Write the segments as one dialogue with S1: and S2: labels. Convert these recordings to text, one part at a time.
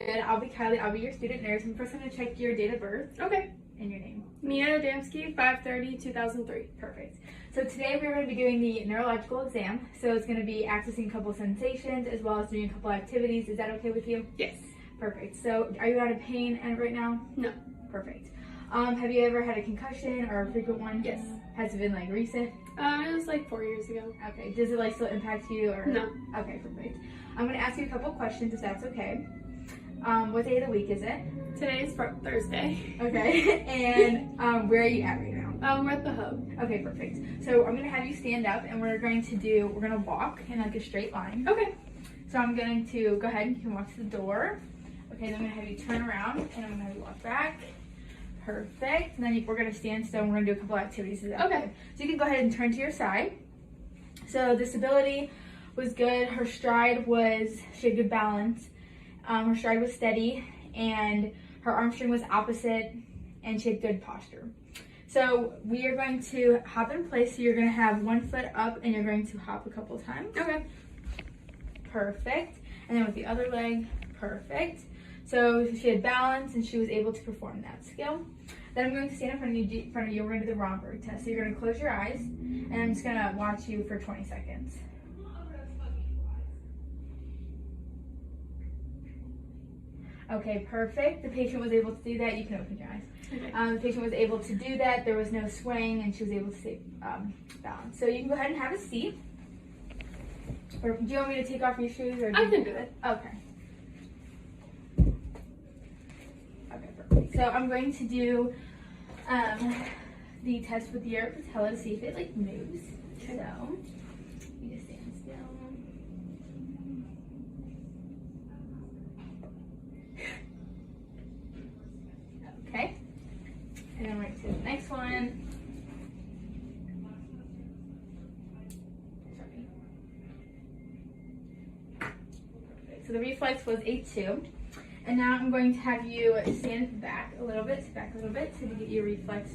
S1: Good. I'll be Kylie. I'll be your student nurse. I'm first going to check your date of birth.
S2: Okay.
S1: And your name.
S2: Mia Adamski, 5/30/2003.
S1: Perfect. So today we're going to be doing the neurological exam. So it's going to be accessing a couple of sensations as well as doing a couple of activities. Is that okay with you?
S2: Yes.
S1: Perfect. So are you out of pain right now?
S2: No.
S1: Perfect. Have you ever had a concussion or a frequent one?
S2: Yes.
S1: Has it been like recent?
S2: It was like 4 years ago.
S1: Okay. Does it like still impact you or?
S2: No.
S1: Okay, perfect. I'm going to ask you a couple of questions if that's okay. What day of the week is it?
S2: Today is Thursday.
S1: Okay. And where are you at right now?
S2: We're at the hub.
S1: Okay, perfect. So I'm going to have you stand up and we're going to walk in like a straight line.
S2: Okay.
S1: So I'm going to go ahead and you can walk to the door. Okay, then I'm going to have you turn around and I'm going to have you walk back. Perfect. And then we're going to stand still and we're going to do a couple activities.
S2: Okay.
S1: So you can go ahead and turn to your side. So the stability was good. Her stride she had good balance. Her stride was steady and her arm string was opposite and she had good posture. So we are going to hop in place. So you're going to have one foot up and you're going to hop a couple times.
S2: Okay.
S1: Perfect. And then with the other leg, perfect. So she had balance and she was able to perform that skill. Then I'm going to stand in front of you. We're going to do the Romberg test. So you're going to close your eyes and I'm just going to watch you for 20 seconds. Okay, perfect. The patient was able to do that. You can open your eyes.
S2: Okay.
S1: The patient was able to do that. There was no swaying and she was able to stay balanced. So you can go ahead and have a seat. Or do you want me to take off your shoes? Or
S2: I can do it.
S1: Okay. Okay, perfect. So I'm going to do the test with your patella to see if it like moves.
S2: Okay.
S1: So you just stand still. Okay. And then right to the next one. So the reflex was I-II. And now I'm going to have you stand back a little bit to get your reflex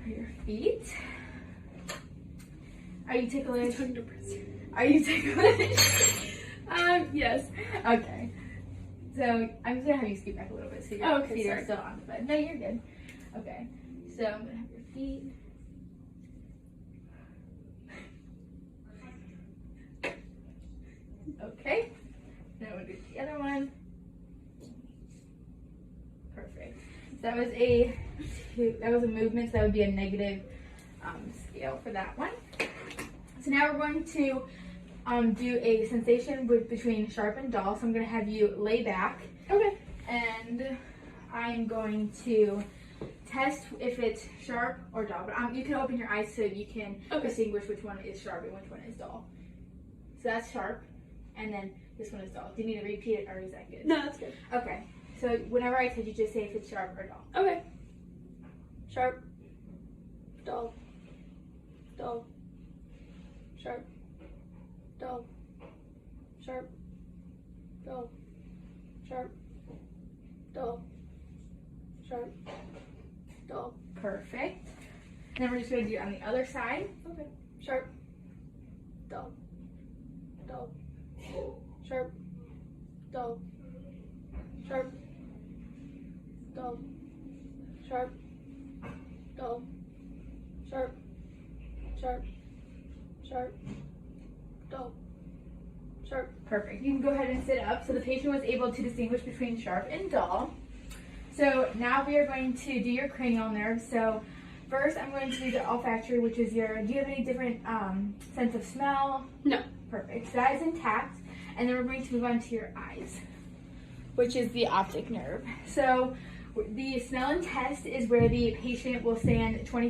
S1: for your feet. Are you ticklish?
S2: 100%.
S1: Are you ticklish?
S2: Yes.
S1: Okay. So I'm just gonna have you scoot back a little bit so your feet are still on the bed. No, you're good. Okay. So I'm gonna have your feet. Okay. Now we'll do the other one. Perfect. So that was a movement, so that would be a negative scale for that one. So now we're going to do a sensation between sharp and dull. So I'm going to have you lay back.
S2: Okay.
S1: And I'm going to test if it's sharp or dull. But you can open your eyes so you can distinguish which one is sharp and which one is dull. So that's sharp. And then this one is dull. Do you need to repeat it or is that good?
S2: No, that's good.
S1: Okay. So whenever I tell you, just say if it's sharp or dull.
S2: Okay. Sharp. Dull. Dull. Sharp. Dull. Sharp. Dull. Sharp. Dull. Sharp. Dull.
S1: Perfect. And then we're just going to do it on the other side.
S2: Okay. Sharp. Dull. Dull. Sharp. Dull. Sharp. Dull. Sharp. Dull. Sharp. Sharp. Sharp. Dull. Sharp.
S1: Perfect. You can go ahead and sit up. So the patient was able to distinguish between sharp and dull. So now we are going to do your cranial nerves. So first I'm going to do the olfactory, which is do you have any different sense of smell?
S2: No.
S1: Perfect. So that is intact. And then we're going to move on to your eyes, which is the optic nerve. So the smell and test is where the patient will stand 20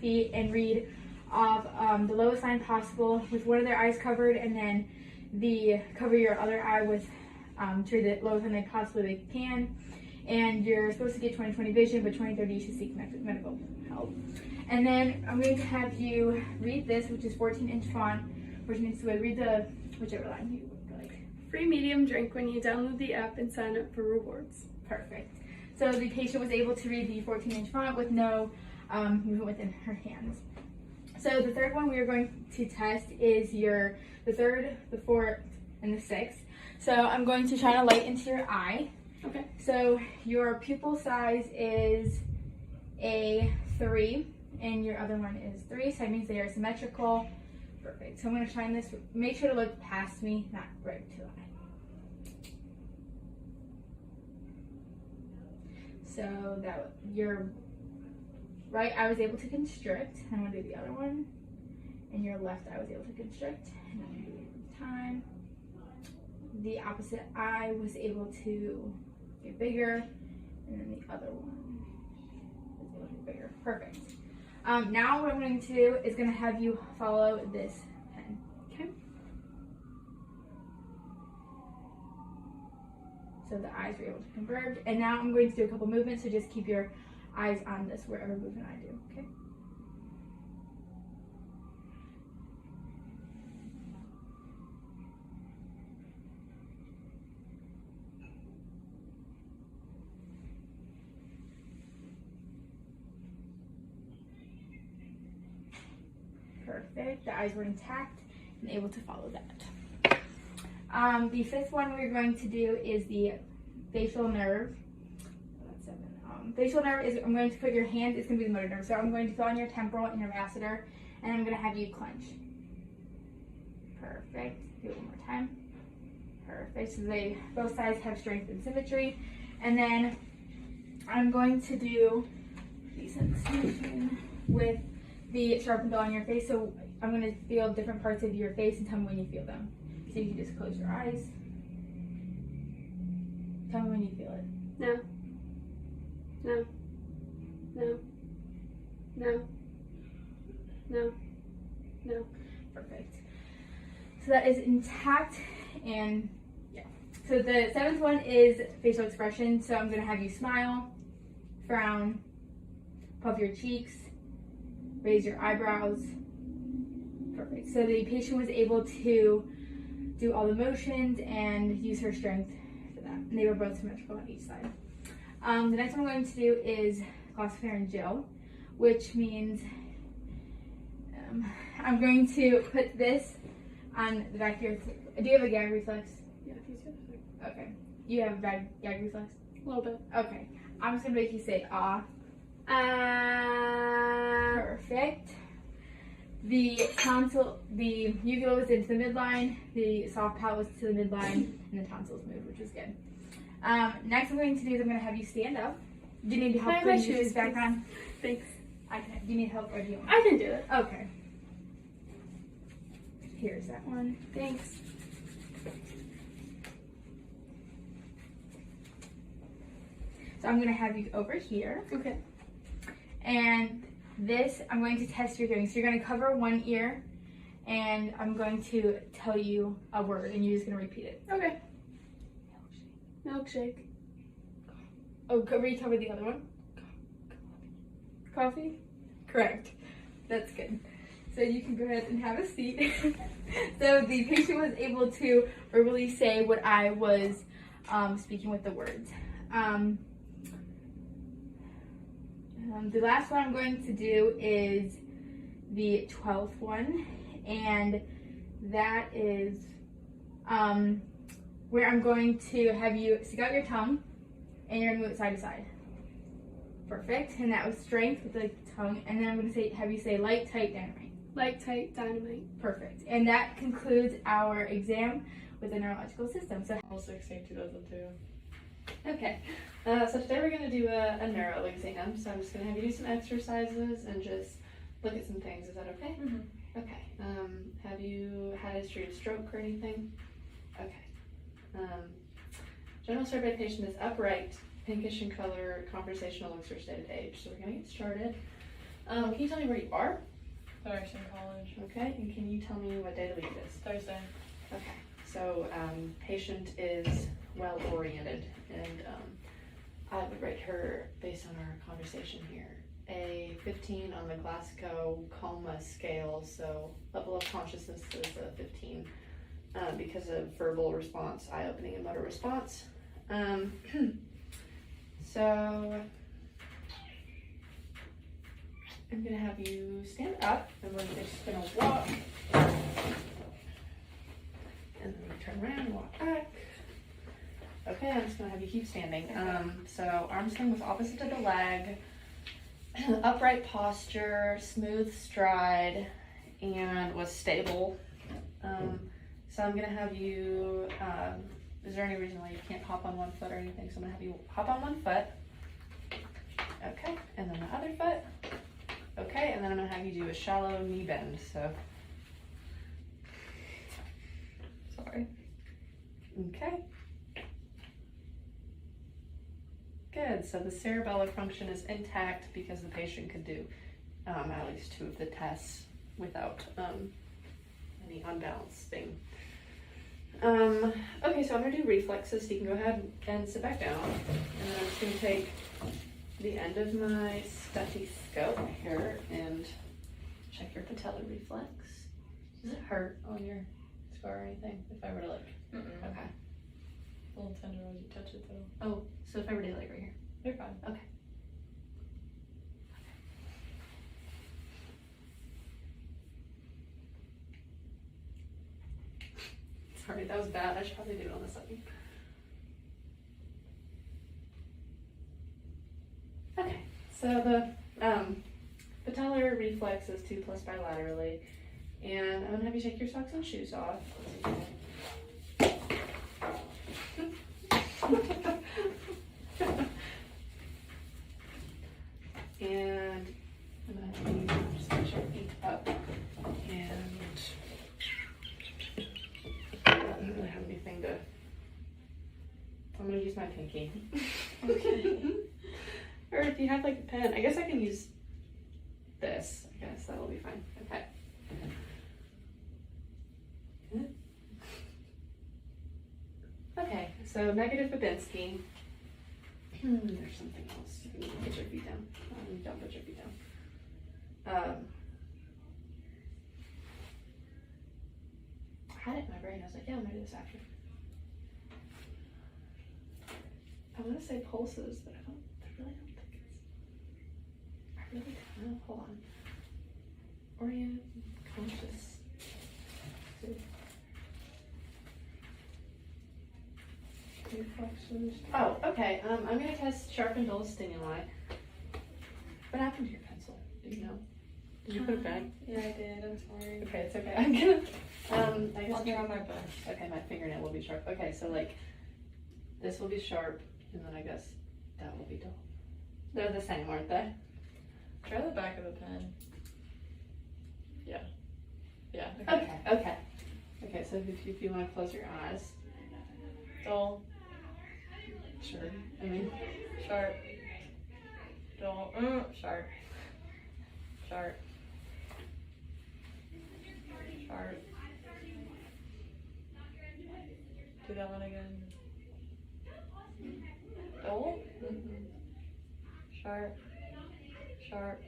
S1: feet and read off the lowest line possible with one of their eyes covered, and then cover your other eye with to read the lowest line they possibly can. And you're supposed to get 20/20 vision, but 20/30 you should seek medical help. And then I'm going to have you read this, which is 14-inch font, which means to read whichever line you would like.
S2: Free medium drink when you download the app and sign up for rewards.
S1: Perfect. So the patient was able to read the 14-inch font with no movement within her hands. So the third one we are going to test is the third, the fourth, and the sixth. So I'm going to shine a light into your eye.
S2: Okay.
S1: So your pupil size is a 3, and your other one is 3, so that means they are symmetrical. Perfect. So I'm going to shine this. Make sure to look past me, not right to the eye. So that your right eye was able to constrict. I'm going to do the other one. And your left eye was able to constrict. And I'm going to do it one time. The opposite eye was able to get bigger. And then the other one was able to get bigger. Perfect. Now what I'm going to do is going to have you follow this pen. Okay? So the eyes were able to converge. And now I'm going to do a couple movements, so just keep your eyes on this wherever movement I do. Okay? Perfect. The eyes were intact and able to follow that. The fifth one we're going to do is the facial nerve. That's 7. Facial nerve is, I'm going to put your hands, it's going to be the motor nerve. So I'm going to feel on your temporal and your masseter, and I'm going to have you clench. Perfect. Do it one more time. Perfect. So they both sides have strength and symmetry. And then I'm going to do the sensation with the sharpened on your face. So I'm going to feel different parts of your face and tell me when you feel them. So you can just close your eyes. Tell me when you feel it.
S2: No. No. No. No. No. No.
S1: Perfect. So that is intact, and yeah. So the 7th one is facial expression. So I'm going to have you smile, frown, puff your cheeks, raise your eyebrows. Perfect. So the patient was able to do all the motions and use her strength for that. And they were both symmetrical on each side. The next one I'm going to do is glossopharyngeal, which means I'm going to put this on the back of your. Do you have a gag reflex?
S2: Yeah, if you said it.
S1: Okay. You have a bad gag reflex?
S2: A little bit.
S1: Okay. I'm just going to make you say ah. Perfect. The tonsil, the uvula was into the midline, the soft palate was to the midline, and the tonsils moved, which was good. Next, I'm going to do is I'm going to have you stand up. Do you need help putting your shoes back on?
S2: Thanks.
S1: Do you need help or do you want?
S2: I can do it.
S1: Okay. Here's that one.
S2: Thanks.
S1: So I'm going to have you over here.
S2: Okay.
S1: And this, I'm going to test your hearing. So you're going to cover one ear, and I'm going to tell you a word, and you're just going to repeat it.
S2: Okay. Milkshake.
S1: Oh, recover the other one.
S2: Coffee.
S1: Correct. That's good. So you can go ahead and have a seat. So the patient was able to verbally say what I was speaking with the words. The last one I'm going to do is the 12th one, and that is where I'm going to have you stick out your tongue, and you're going to move it side to side. Perfect. And that was strength with the tongue, and then I'm going to have you say light, tight, dynamite.
S2: Light, tight, dynamite.
S1: Perfect. And that concludes our exam with the neurological system. So
S3: 16, 2002.
S1: okay.
S3: So today we're going to do a neuro exam. So I'm just going to have you do some exercises and just look at some things. Is that okay?
S2: Mm-hmm.
S3: Okay. Have you had a history of stroke or anything? Okay. General survey patient is upright, pinkish in color, conversational, looks or stated age. So we're going to get started. Can you tell me where you are?
S4: Thurston College.
S3: Okay. And can you tell me what day of the week it is?
S4: Thursday.
S3: Okay. So patient is well oriented, and I would rate her based on our conversation here a 15 on the Glasgow Coma scale. So level of consciousness is a 15 because of verbal response, eye opening, and motor response. So I'm gonna have you stand up, and we're just gonna walk, and then we turn around and walk back. have you keep standing. So arms length opposite to the leg, upright posture, smooth stride, and was stable. So I'm gonna have you, is there any reason why you can't hop on one foot or anything? So I'm gonna have you hop on one foot. Okay, and then the other foot. Okay, and then I'm gonna have you do a shallow knee bend, so.
S4: Sorry.
S3: Okay. Good, so the cerebellar function is intact because the patient could do at least 2 of the tests without any unbalancing. Okay, so I'm gonna do reflexes, so you can go ahead and sit back down. And then I'm just gonna take the end of my stethoscope here and check your patellar reflex. Does it hurt on your scar or anything? If I were to like,
S4: Mm-mm.
S3: okay.
S4: A little tender when you touch it though.
S3: Oh, so if I were to like right here.
S4: You're fine.
S3: Okay. Sorry, that was bad. I should probably do it on the side. Okay, so the patellar reflex is 2+ bilaterally, and I'm gonna have you take your socks and shoes off. And I'm gonna have you just put your feet up, and I don't really have anything to. I'm gonna use my pinky.
S4: Okay.
S3: Or if you have like a pen, I guess I can use this. I guess that'll be fine. Okay. Okay, so negative Babinski. There's something else. You can put your feet down. Don't put your feet down. I had it in my brain. I was like, yeah, I'm gonna do this after. I want to say pulses, but I really don't think it's. I really don't know. Hold on. Orient, conscious.
S4: Reflexes.
S3: Oh, okay. I'm gonna test sharp and dull stimuli. What happened to your pencil? Do you know? Did you put it back?
S4: Yeah, I did. I'm sorry.
S3: Okay, it's okay. I'm gonna. I guess
S4: I'll try my best.
S3: Okay, my fingernail will be sharp. Okay, so like, this will be sharp, and then I guess that will be dull. They're the same, aren't they?
S4: Try the back of the pen. Yeah. Yeah.
S3: Okay. Okay, so if you want to close your eyes.
S4: Dull.
S3: Sure. I mean,
S4: Sharp. Dull. Sharp. Sharp. Sharp. Do that one again. Dull. Sharp. Sharp.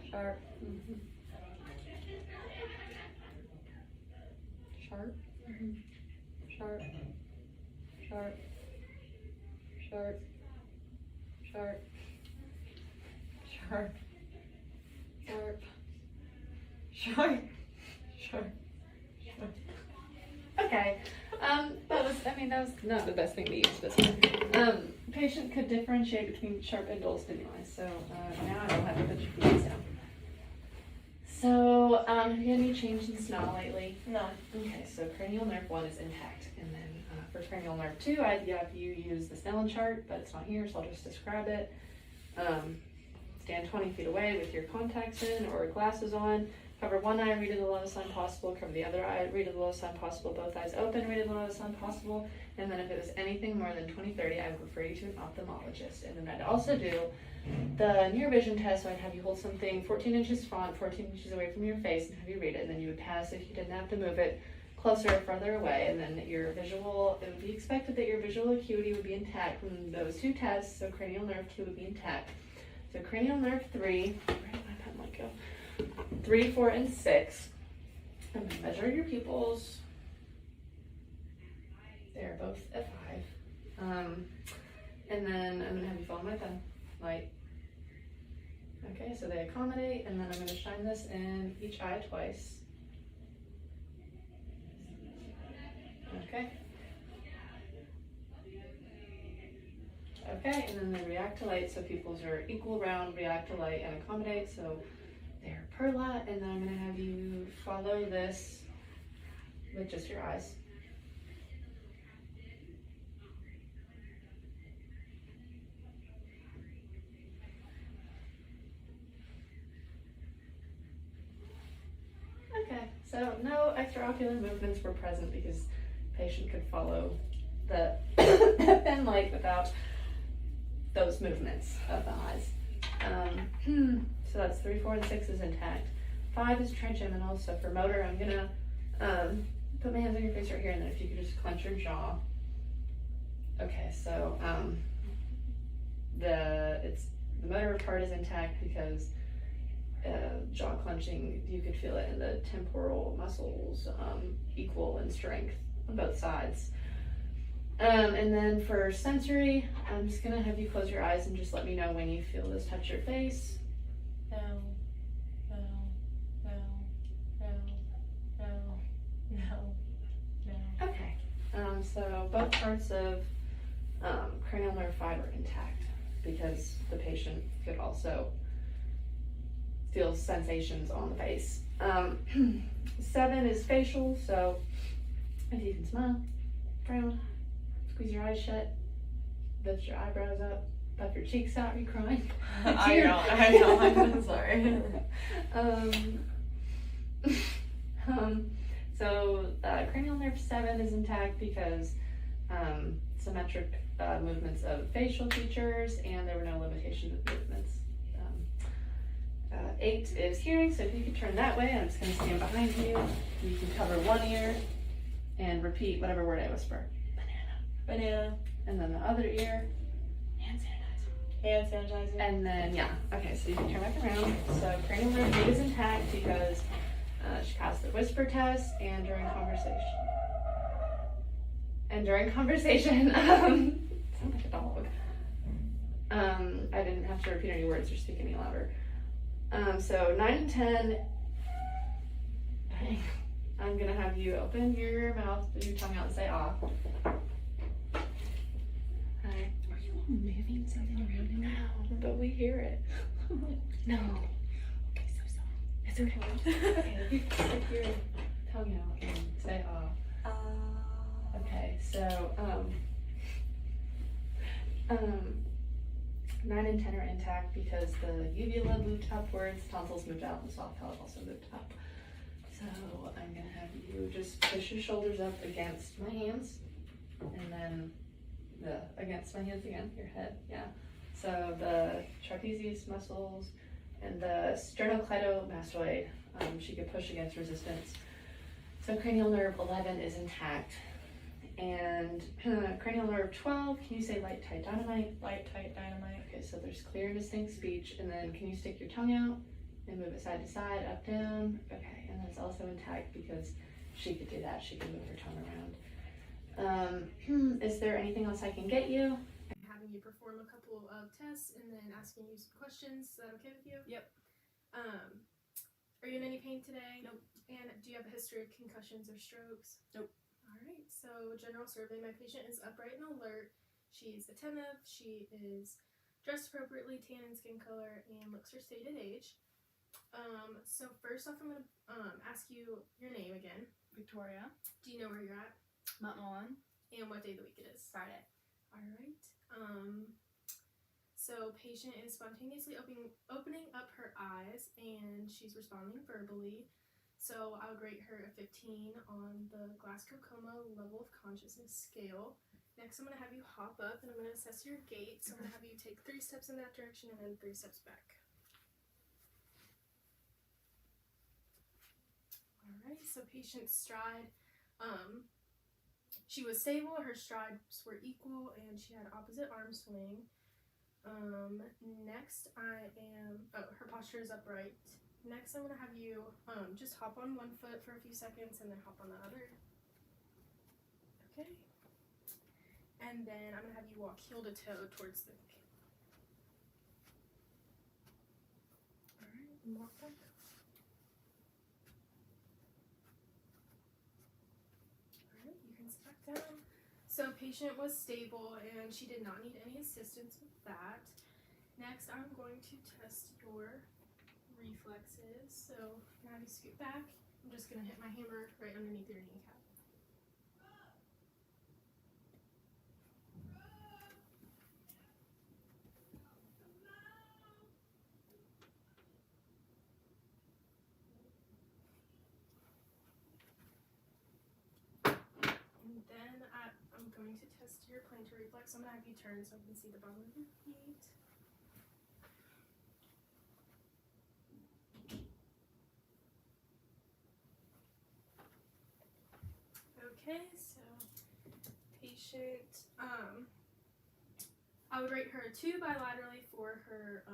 S4: Sharp. Sharp. Sharp. Sharp. Sharp. Sharp. Sharp. Sharp. Sharp. Sharp.
S3: okay. That was not the best thing to use this one. Patient could differentiate between sharp and dull stimuli. So now I will have to put your feet down. So, have you had any change in smell lately?
S4: No.
S3: Okay, so cranial nerve 1 is intact, and then for cranial nerve 2, I'd have you use the Snellen chart, but it's not here, so I'll just describe it. Stand 20 feet away with your contacts in or glasses on. Cover one eye, read to the lowest sign possible. Cover the other eye, read to the lowest sign possible. Both eyes open, read to the lowest sign possible. And then if it was anything more than 20/30, I would refer you to an ophthalmologist. And then I'd also do the near vision test, so I'd have you hold something 14 inches front, 14 inches away from your face, and have you read it. And then you would pass if you didn't have to move it closer or further away. And then your visual, it would be expected that your visual acuity would be intact from those 2 tests. So cranial nerve 2 would be intact. So cranial nerve 3, where did my pen like go? 3, 4, and 6. I'm going to measure your pupils. They're both at 5. And then I'm going to have you follow my pen light. Okay, so they accommodate, and then I'm going to shine this in each eye twice. Okay. Okay, and then they react to light, so pupils are equal, round, react to light, and accommodate, so they're perla, and then I'm gonna have you follow this with just your eyes. Okay, so no extraocular movements were present because patient could follow the pen light without those movements of the eyes. So that's 3, 4, and 6 is intact. 5 is trigeminal, so for motor, I'm gonna put my hands on your face right here, and then if you could just clench your jaw. Okay, so the motor part is intact because jaw clenching, you could feel it in the temporal muscles, equal in strength on both sides. And then for sensory, I'm just gonna have you close your eyes and just let me know when you feel this touch your face.
S4: No, no, no, no, no, no, no.
S3: Okay. So both parts of cranial nerve 5 are intact because the patient could also feel sensations on the face. 7 is facial, so if you can smile, frown, squeeze your eyes shut, lift your eyebrows up, puff your cheeks out. Are you crying?
S4: I know, I'm sorry.
S3: So cranial nerve 7 is intact because symmetric movements of facial features, and there were no limitations of movements. 8 is hearing, so if you could turn that way, I'm just going to stand behind you. You can cover one ear and repeat whatever word I whisper.
S4: Banana.
S3: And then the other ear, hand sanitizer.
S4: Hand sanitizer.
S3: And then, yeah, okay, so you can turn back around. So cranial nerve 8 is intact because she passed the whisper test, and during conversation, sound like a dog. I didn't have to repeat any words or speak any louder. So 9 and 10, I'm gonna have you open your mouth, put your tongue out and say ah. Hi.
S2: Are you all moving something around in there?
S3: No, but we hear it.
S2: No. Okay, so sorry. It's okay.
S3: Okay, you stick your tongue out and say ah. Okay, so 9 and 10 are intact because the uvula moved upwards, tonsils moved out, and the soft palate also moved up. So I'm gonna have you just push your shoulders up against my hands, and then against my hands again, your head, yeah. So the trapezius muscles and the sternocleidomastoid, she could push against resistance. So cranial nerve 11 is intact. And cranial nerve 12, can you say light, tight, dynamite?
S4: Light, tight, dynamite.
S3: Okay, so there's clear and distinct speech. And then can you stick your tongue out and move it side to side, up, down? Okay, and that's also intact because she could do that. She can move her tongue around. Is there anything else I can get you?
S5: Having you perform a couple of tests and then asking you some questions. Is that okay with you?
S2: Yep.
S5: Are you in any pain today?
S2: Nope.
S5: And do you have a history of concussions or strokes?
S2: Nope.
S5: Alright, so general survey. My patient is upright and alert. She's attentive. She is dressed appropriately, tan in skin color, and looks her stated age. So first off, I'm going to ask you your name again.
S2: Victoria.
S5: Do you know where you're at?
S2: Mount Mullen.
S5: And what day of the week it is?
S2: Friday.
S5: Alright. So patient is spontaneously opening up her eyes, and she's responding verbally. So I would rate her a 15 on the Glasgow Coma level of consciousness scale. Next, I'm going to have you hop up, and I'm going to assess your gait. So I'm going to have you take 3 steps in that direction and then 3 steps back. Alright, so patient's stride. She was stable, her strides were equal, and she had opposite arm swing. Next, her posture is upright. Next, I'm going to have you just hop on one foot for a few seconds and then hop on the other. Okay. And then I'm going to have you walk heel to toe towards the camera. Alright, and walk back. Alright, you can sit back down. So patient was stable and she did not need any assistance with that. Next, I'm going to test your reflexes. So now you scoot back. I'm just going to hit my hammer right underneath your kneecap. And then I'm going to test your plantar reflex. I'm going to have you turn so I can see the bottom of your feet. Okay, so patient, I would rate her a 2 bilaterally for her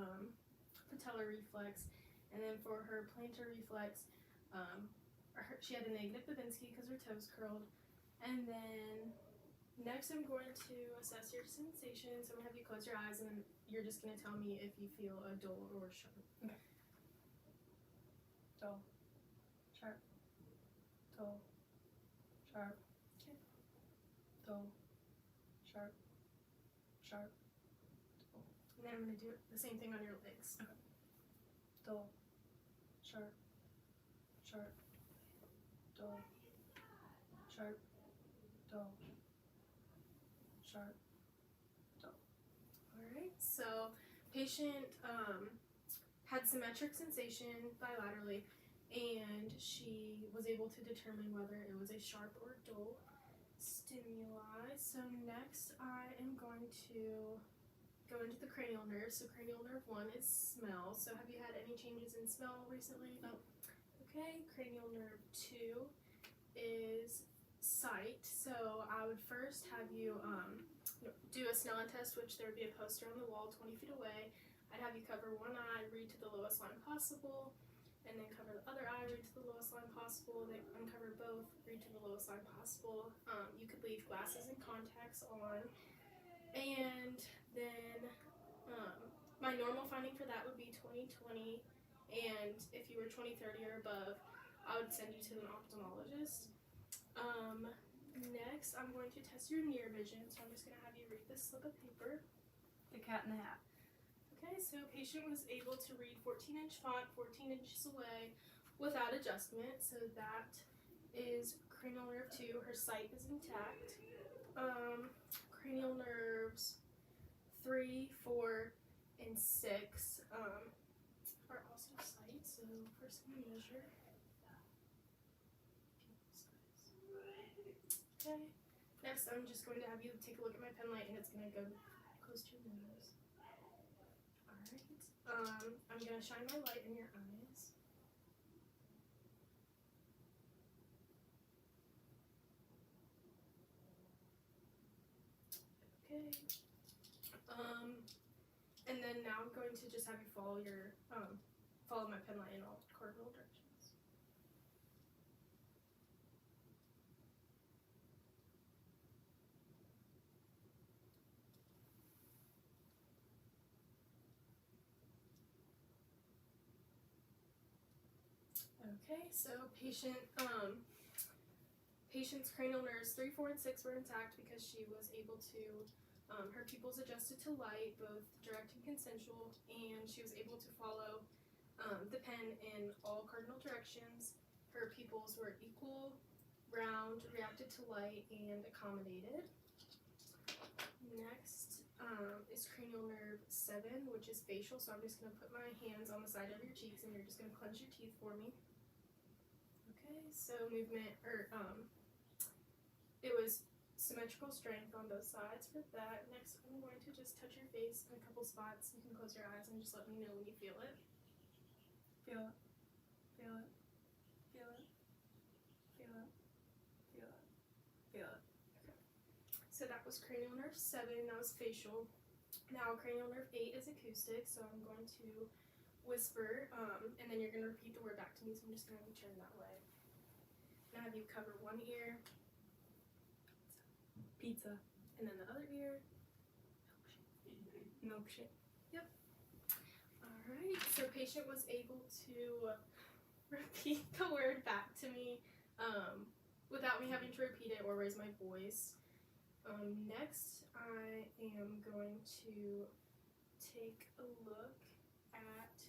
S5: patellar reflex, and then for her plantar reflex, she had a negative Babinski because her toes curled. And then next I'm going to assess your sensations. I'm going to have you close your eyes and then you're just going to tell me if you feel a dull or sharp.
S4: Okay. Dull. Sharp. Dull. Sharp.
S5: Okay.
S4: Dull. Sharp. Sharp. Dull.
S5: And then I'm going to do the same thing on your legs.
S4: Okay. Dull. Sharp. Sharp. Dull. Sharp. Dull. Sharp. Dull.
S5: Alright, so patient had symmetric sensation bilaterally, and she was able to determine whether it was a sharp or dull stimuli. So next I am going to go into the cranial nerve. So cranial nerve 1 is smell. So have you had any changes in smell recently?
S4: No.
S5: Okay, cranial nerve 2 is sight. So I would first have you do a Snellen test, which there would be a poster on the wall 20 feet away. I'd have you cover one eye, read to the lowest line possible, and then cover the other eye, read to the lowest line possible, then uncover both, read to the lowest line possible. You could leave glasses and contacts on. And then my normal finding for that would be 20/20, and if you were 20/30 or above, I would send you to an ophthalmologist. Next, I'm going to test your near vision, so I'm just going to have you read this slip of paper.
S4: The Cat in the Hat.
S5: Okay, so patient was able to read 14-inch font 14 inches away without adjustment, so that is cranial nerve 2. Her sight is intact. Cranial nerves 3, 4, and 6 are also sight, so first I'm going to measure. Okay. Next, I'm just going to have you take a look at my pen light, and it's going to go close to your nose. Alright. I'm going to shine my light in your eyes. Okay. And then now I'm going to just have you follow your follow my pen light in all cardinal directions. Okay, so patient's cranial nerves 3, 4, and 6 were intact because she was able to, her pupils adjusted to light, both direct and consensual, and she was able to follow the pen in all cardinal directions. Her pupils were equal, round, reacted to light, and accommodated. Next is cranial nerve 7, which is facial, so I'm just going to put my hands on the side of your cheeks and you're just going to clench your teeth for me. Okay, so movement, it was symmetrical strength on both sides for that. Next, I'm going to just touch your face in a couple spots. You can close your eyes and just let me know when you feel it.
S4: Feel it. Feel it. Feel it. Feel it. Feel it. Feel it.
S5: Okay. So that was cranial nerve 7, that was facial. Now cranial nerve 8 is acoustic, so I'm going to whisper, and then you're going to repeat the word back to me, so I'm just going to turn that way. Now have you cover one ear,
S4: Pizza.
S5: and then the other ear.
S4: Milkshake.
S5: Yep. Alright, so patient was able to repeat the word back to me without me having to repeat it or raise my voice. Next, I am going to take a look at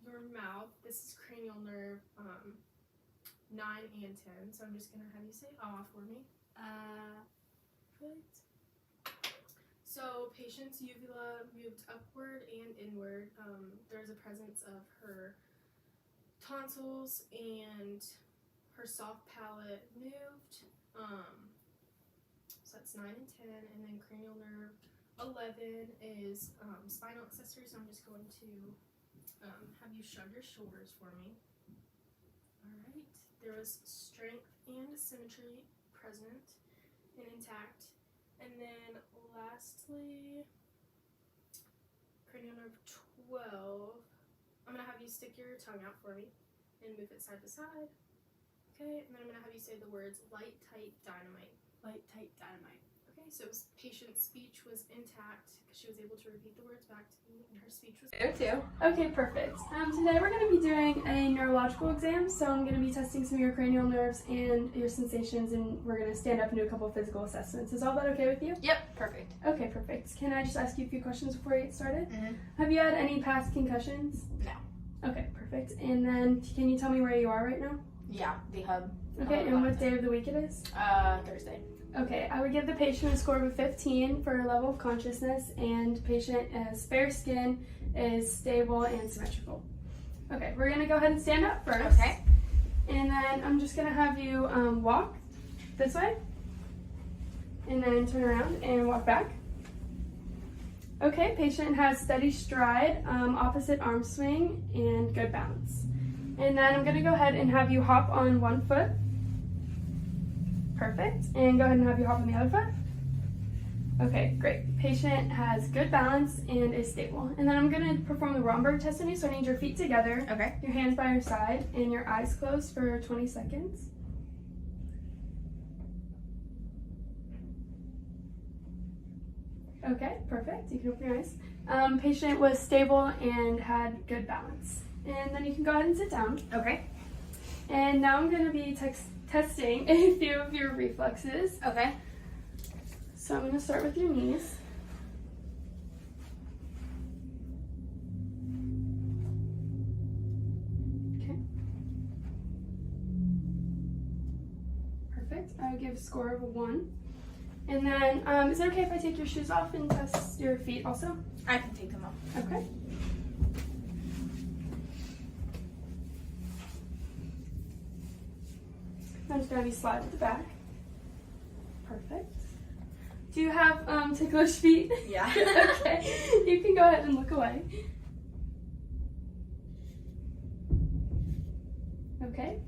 S5: your mouth. This is cranial nerve 9 and 10. So I'm just going to have you say ah for me. Perfect. So patient's uvula moved upward and inward. There's a presence of her tonsils and her soft palate moved. So that's 9 and 10, and then cranial nerve 11 is spinal accessory. So I'm just going to have you shrug your shoulders for me. All right. There was strength and symmetry present and intact. And then lastly, cranial nerve 12. I'm going to have you stick your tongue out for me and move it side to side. Okay, and then I'm going to have you say the words light, tight, dynamite.
S2: Light, tight, dynamite.
S5: Okay, so patient's speech was intact because she was able to repeat the words back to me, and her speech was
S1: There too.
S2: Okay, perfect. Today we're going to be doing a neurological exam, so I'm going to be testing some of your cranial nerves and your sensations, and we're going to stand up and do a couple of physical assessments. Is all that okay with you?
S1: Yep, perfect.
S2: Okay, perfect. Can I just ask you a few questions before we get started?
S1: Mhm.
S2: Have you had any past concussions?
S1: No.
S2: Okay, perfect. And then can you tell me where you are right now?
S1: Yeah, the hub.
S2: Okay, and what day of the week it is?
S1: Thursday.
S2: Okay, I would give the patient a score of a 15 for level of consciousness, and patient has fair skin, is stable and symmetrical. Okay, we're gonna go ahead and stand up first.
S1: Okay.
S2: And then I'm just gonna have you walk this way, and then turn around and walk back. Okay, patient has steady stride, opposite arm swing, and good balance. And then I'm gonna go ahead and have you hop on one foot. Perfect. And go ahead and have you hop on the other foot. Okay, great. Patient has good balance and is stable. And then I'm going to perform the Romberg test on you, so I need your feet together,
S1: Okay.
S2: your hands by your side, and your eyes closed for 20 seconds. Okay, perfect. You can open your eyes. Patient was stable and had good balance. And then you can go ahead and sit down.
S1: Okay.
S2: And now I'm going to be testing a few of your reflexes.
S1: Okay.
S2: So I'm going to start with your knees. Okay. Perfect. I would give a score of a 1. And then, is it okay if I take your shoes off and test your feet also?
S1: I can take them off.
S2: Okay. I'm just going to be slide to the back. Perfect. Do you have ticklish feet?
S1: Yeah.
S2: Okay. You can go ahead and look away. Okay.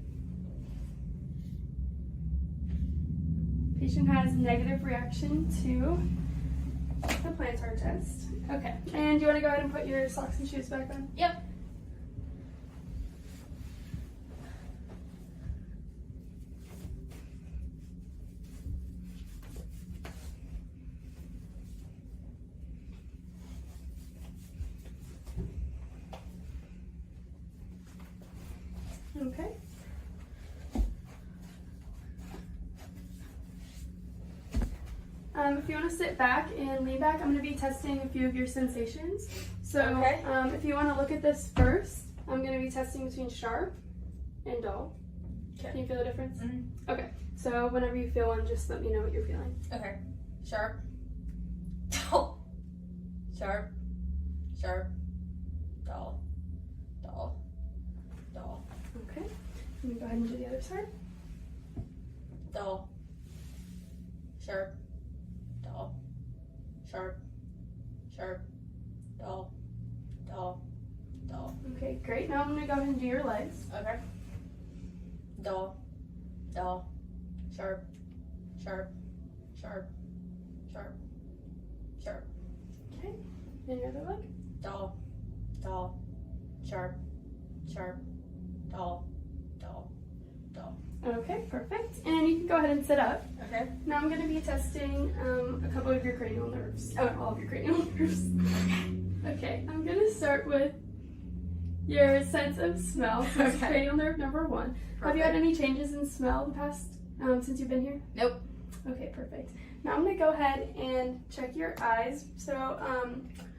S2: Patient has negative reaction to the plantar test. Okay. And do you want to go ahead and put your socks and shoes back on?
S1: Yep.
S2: Okay. If you want to sit back and lean back, I'm going to be testing a few of your sensations. So
S1: Okay.
S2: if you want to look at this first, I'm going to be testing between sharp and dull.
S1: Okay.
S2: Can you feel the difference?
S1: Mhm.
S2: Okay. So whenever you feel one, just let me know what you're feeling.
S1: Okay. Sharp. Dull. Sharp. Sharp. Dull. Dull. Dull.
S2: Okay. Let me go ahead and do the other side.
S1: Dull. Sharp. Dull. Sharp. Sharp. Dull. Dull. Dull.
S2: Okay, great. Now I'm going to go ahead and do your legs.
S1: Okay. Dull. Dull. Sharp. Sharp. Sharp. Sharp. Sharp.
S2: Okay. And your other leg.
S1: Dull. Dull. Sharp. Sharp. Dull. Dull. Dull.
S2: Okay, perfect. And you can go ahead and sit up.
S1: Okay.
S2: Now I'm going to be testing a couple of your cranial nerves. Oh, all of your cranial nerves. Okay, I'm going to start with your sense of smell. So this is
S1: Okay.
S2: cranial nerve number 1. Have you had any changes in smell the past since you've been here?
S1: Nope.
S2: Okay, perfect. Now I'm gonna go ahead and check your eyes. So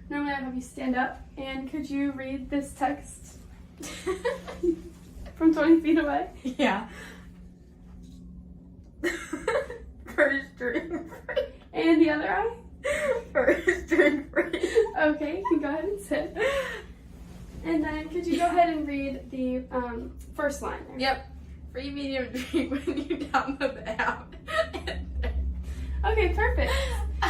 S2: normally I have you stand up, and could you read this text from 20 feet away?
S1: Yeah. First drink free.
S2: And the other eye?
S1: First drink free.
S2: Okay, you can go ahead and sit. And then could you go ahead and read the first line there?
S1: Yep. Free medium drink when you download the app.
S2: Okay, perfect.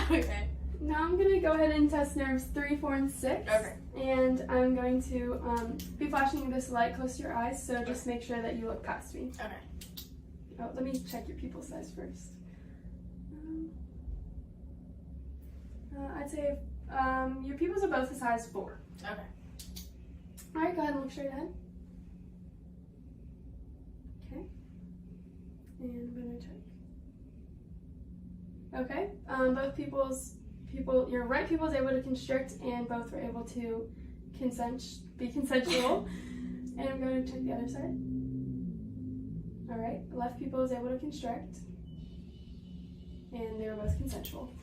S1: Okay.
S2: Now I'm gonna go ahead and test nerves 3, 4, and 6.
S1: Okay.
S2: And I'm going to be flashing this light close to your eyes, so just make sure that you look past me.
S1: Okay.
S2: Oh, let me check your pupil size first. I'd say your pupils are both a size 4.
S1: Okay.
S2: Alright, go ahead and look straight ahead. Okay. And I'm gonna check. Okay. Both your right pupil is able to constrict, and both were able to be consensual. And I'm going to check the other side. Alright, left pupil is able to constrict, and they were both consensual.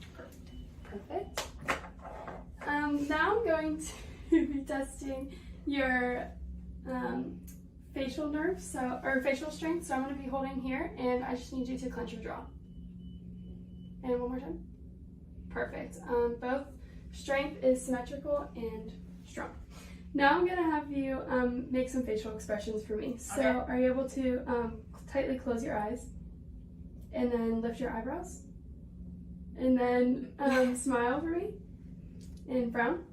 S2: Perfect. Now I'm going to be testing your facial nerves, or facial strength. So I'm going to be holding here, and I just need you to clench your jaw. And one more time. Perfect. Both strength is symmetrical and strong. Now I'm going to have you make some facial expressions for me. So
S1: Okay.
S2: are you able to tightly close your eyes, and then lift your eyebrows, and then smile for me, and frown,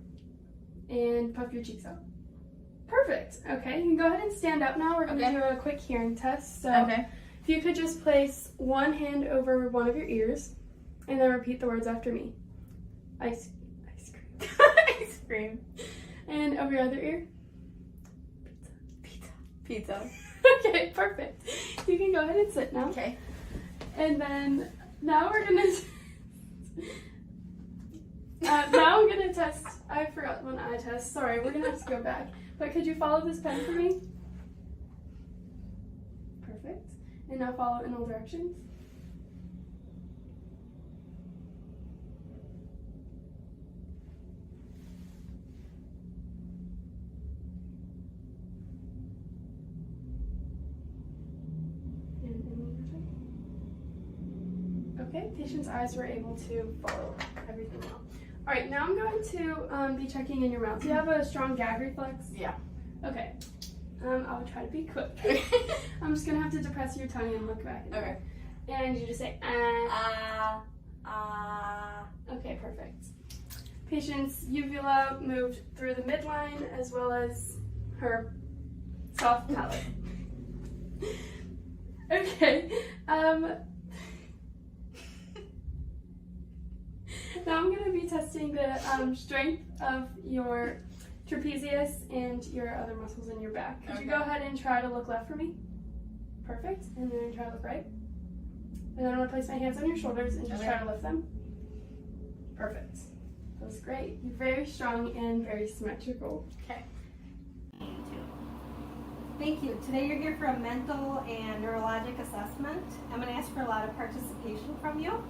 S2: and puff your cheeks out. Perfect. Okay, you can go ahead and stand up now. We're going to do a quick hearing test. So
S1: Okay.
S2: if you could just place one hand over one of your ears, and then repeat the words after me. Ice cream.
S1: Ice cream.
S2: And over your other ear.
S1: Pizza.
S2: Okay, perfect. You can go ahead and sit now.
S1: Okay.
S2: And then now we're gonna. Now I'm gonna test. I forgot one eye test. Sorry, we're gonna have to go back. But could you follow this pen for me? Perfect. And now follow in all directions. Okay, patient's eyes were able to follow everything well. All right, now I'm going to be checking in your mouth. Do you have a strong gag reflex?
S1: Yeah.
S2: Okay. I'll try to be quick. I'm just gonna have to depress your tongue and look back.
S1: Okay.
S2: And you just say Okay, perfect. Patient's uvula moved through the midline as well as her soft palate. Okay. Now I'm going to be testing the strength of your trapezius and your other muscles in your back. Could you go ahead and try to look left for me? Perfect. And then try to look right. And then I'm going to place my hands on your shoulders and just try to lift them. Perfect. That was great. You're very strong and very symmetrical.
S1: Okay.
S6: Thank you. Today you're here for a mental and neurologic assessment. I'm going to ask for a lot of participation from you.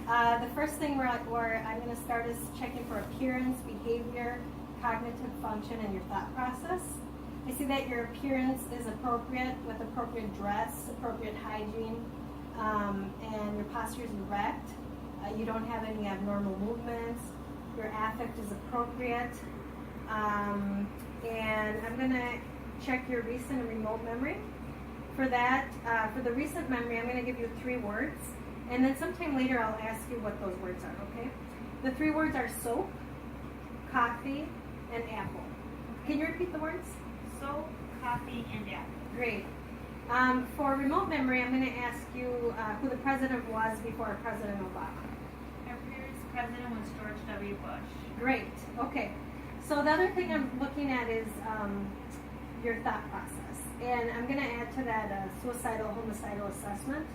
S6: The first thing where I'm going to start is checking for appearance, behavior, cognitive function, and your thought process. I see that your appearance is appropriate with appropriate dress, appropriate hygiene, and your posture is erect. You don't have any abnormal movements. Your affect is appropriate. And I'm going to check your recent and remote memory. For that, for the recent memory, I'm going to give you 3 words. And then sometime later, I'll ask you what those words are, okay? The 3 words are soap, coffee, and apple. Can you repeat the words?
S7: Soap, coffee, and apple.
S6: Great. For remote memory, I'm going to ask you who the president was before President Obama.
S7: Our previous president was George W. Bush.
S6: Great. Okay. So the other thing I'm looking at is your thought process. And I'm going to add to that a suicidal, homicidal assessment.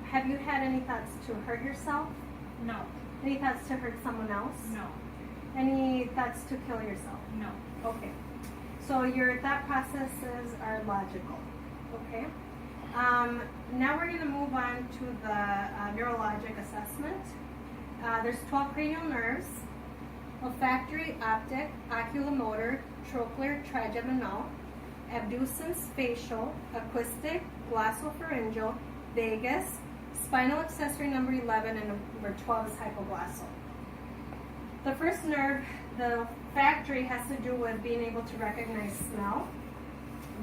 S6: Have you had any thoughts to hurt yourself?
S7: No.
S6: Any thoughts to hurt someone else?
S7: No.
S6: Any thoughts to kill yourself?
S7: No.
S6: Okay. So your thought processes are logical. Okay. Now we're going to move on to the neurologic assessment. There's 12 cranial nerves: olfactory, optic, oculomotor, trochlear, trigeminal, abducens, facial, acoustic, glossopharyngeal, vagus, spinal accessory number 11, and number 12 is hypoglossal. The first nerve, the olfactory, has to do with being able to recognize smell.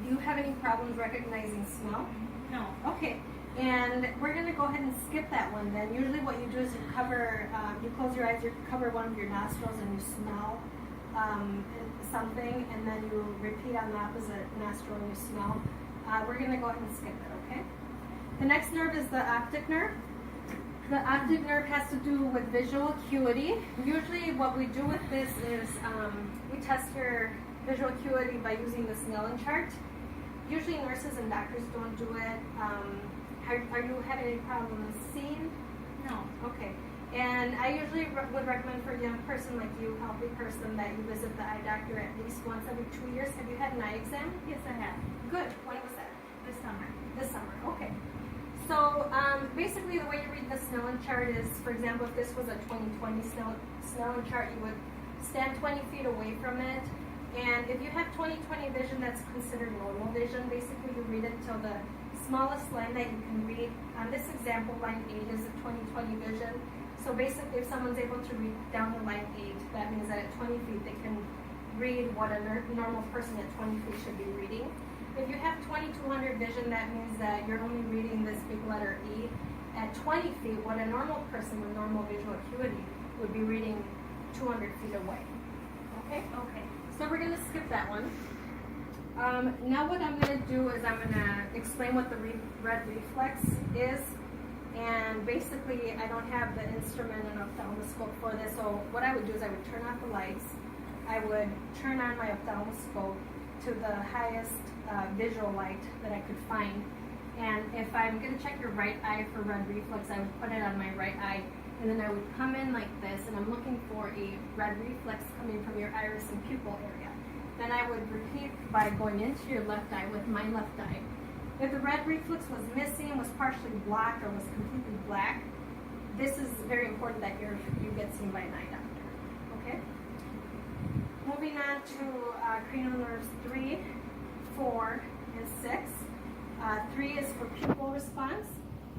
S6: Do you have any problems recognizing smell?
S7: No.
S6: Okay, and we're going to go ahead and skip that one then. Usually what you do is you cover, you close your eyes, you cover one of your nostrils, and you smell something, and then you repeat on the opposite nostril and you smell. We're going to go ahead and skip it, okay? The next nerve is the optic nerve. The optic nerve has to do with visual acuity. Usually what we do with this is we test your visual acuity by using the Snellen chart. Usually nurses and doctors don't do it. Are you having any problems seeing?
S7: No.
S6: Okay. And I usually would recommend for a young person like you, healthy person, that you visit the eye doctor at least once every 2 years. Have you had an eye exam?
S7: Yes, I have.
S6: Good. When was that?
S7: This summer.
S6: This summer. Okay. So basically the way you read the Snellen chart is, for example, if this was a 20/20 Snellen chart, you would stand 20 feet away from it. And if you have 20/20 vision, that's considered normal vision. Basically, you read it till the smallest line that you can read. On this example, line 8 is a 20/20 vision. So basically, if someone's able to read down to line 8, that means that at 20 feet, they can read what a normal person at 20 feet should be reading. If you have 2200 vision, that means that you're only reading this big letter E. At 20 feet, what a normal person with normal visual acuity would be reading 200 feet away. Okay?
S7: Okay.
S6: So we're going to skip that one. Now what I'm going to do is I'm going to explain what the red reflex is. And basically, I don't have the instrument and ophthalmoscope for this, so what I would do is I would turn off the lights. I would turn on my ophthalmoscope to the highest visual light that I could find. And if I'm going to check your right eye for red reflex, I would put it on my right eye, and then I would come in like this, and I'm looking for a red reflex coming from your iris and pupil area. Then I would repeat by going into your left eye with my left eye. If the red reflex was missing, was partially blocked, or was completely black, this is very important that you get seen by an eye doctor. Okay? Moving on to cranial nerves 3, 4, and 6. 3 is for pupil response.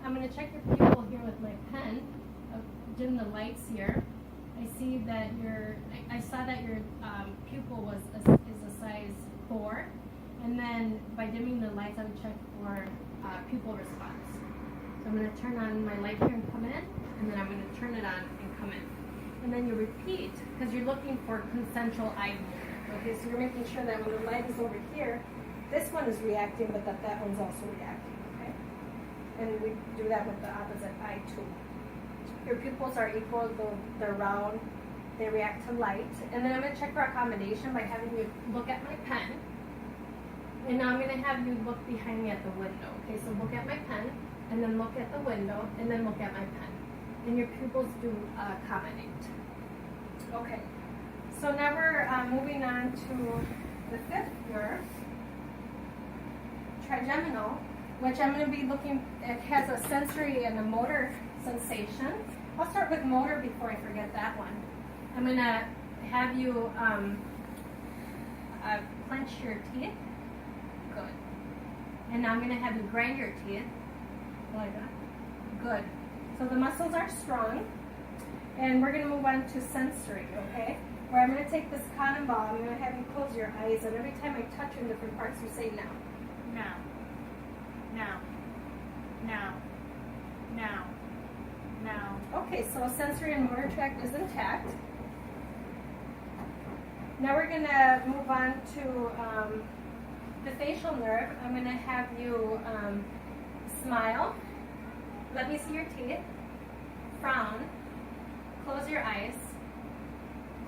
S6: I'm going to check your pupil here with my pen. I'll dim the lights here. I see that I saw that your pupil is a size 4. And then by dimming the lights, I would check for pupil response. So I'm going to turn on my light here and come in, and then I'm going to turn it on and come in. And then you repeat, because you're looking for consensual eye movement. Okay, so you're making sure that when the light is over here, this one is reacting, but that one's also reacting, okay? And we do that with the opposite eye too. Your pupils are equal, they're round, they react to light. And then I'm going to check for accommodation by having you look at my pen. And now I'm going to have you look behind me at the window. Okay, so look at my pen, and then look at the window, and then look at my pen. And your pupils do accommodate. Okay, so now we're moving on to the 5th nerve, trigeminal, which I'm going to be looking, it has a sensory and a motor sensation. I'll start with motor before I forget that one. I'm going to have you clench your teeth. Good. And now I'm going to have you grind your teeth. Like that. Good. So the muscles are strong. And we're going to move on to sensory, okay? Where I'm going to take this cotton ball, I'm going to have you close your eyes, and every time I touch in different parts, you say now.
S7: Now. Now. Now. Now. Now.
S6: Okay, so sensory and motor tract is intact. Now we're going to move on to the facial nerve. I'm going to have you smile. Let me see your teeth. Frown. Close your eyes.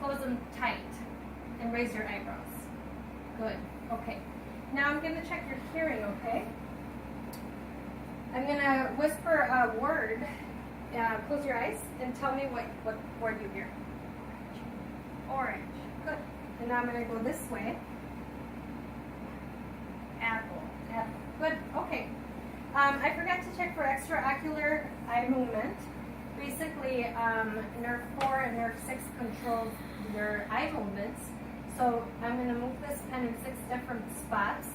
S6: Close them tight. And raise your eyebrows. Good. Okay. Now I'm going to check your hearing, okay? I'm going to whisper a word. Close your eyes and tell me what word you hear.
S7: Orange.
S6: Good. And now I'm going to go this way.
S7: Apple.
S6: Apple. Good. Okay. for extraocular eye movement. Basically, nerve 4 and nerve 6 control your eye movements. So I'm going to move this pen in 6 different spots,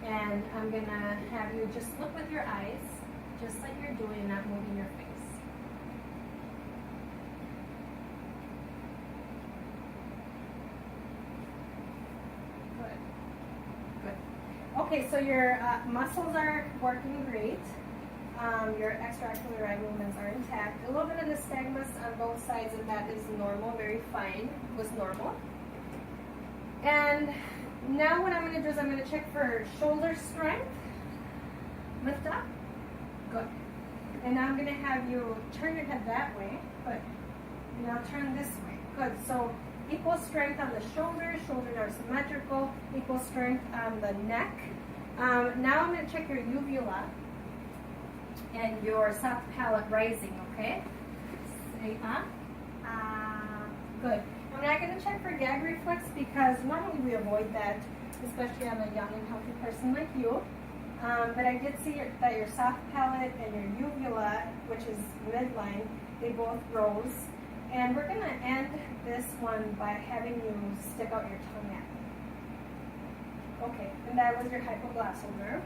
S6: and I'm going to have you just look with your eyes, just like you're doing, not moving your face. Okay, so your muscles are working great. Your extraocular eye movements are intact. A little bit of nystagmus on both sides, and that is normal, very fine, was normal. And now what I'm going to do is I'm going to check for shoulder strength. Lift up. Good. And now I'm going to have you turn your head that way. Good. And now turn this way. Good. So equal strength on the shoulders. Shoulders are symmetrical. Equal strength on the neck. Now I'm going to check your uvula and your soft palate rising, okay? Say, good. I'm not going to check for gag reflex because normally we avoid that, especially on a young and healthy person like you. But I did see that your soft palate and your uvula, which is midline, they both rose. And we're going to end this one by having you stick out your tongue at me. Okay, and that was your hypoglossal nerve.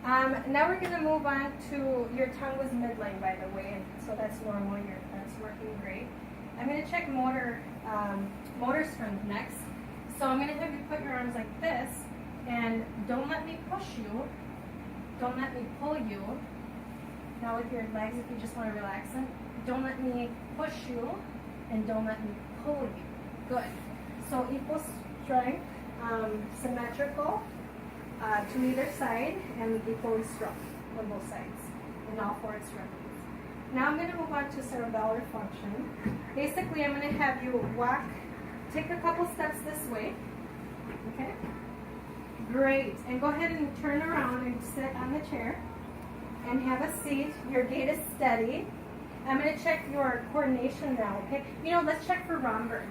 S6: Now we're going to move on to, your tongue was midline, by the way, and so that's normal, that's working great. I'm going to check motor strength next. So I'm going to have you put your arms like this, and don't let me push you, don't let me pull you. Now with your legs, if you just want to relax them, don't let me push you, and don't let me pull you. Good. So equal strength, symmetrical to either side, and equally strong on both sides, and all 4 extremities. Now I'm going to move on to cerebellar function. Basically, I'm going to have you walk, take a couple steps this way. Okay? Great. And go ahead and turn around and sit on the chair and have a seat. Your gait is steady. I'm going to check your coordination now, okay? You know, let's check for Romberg.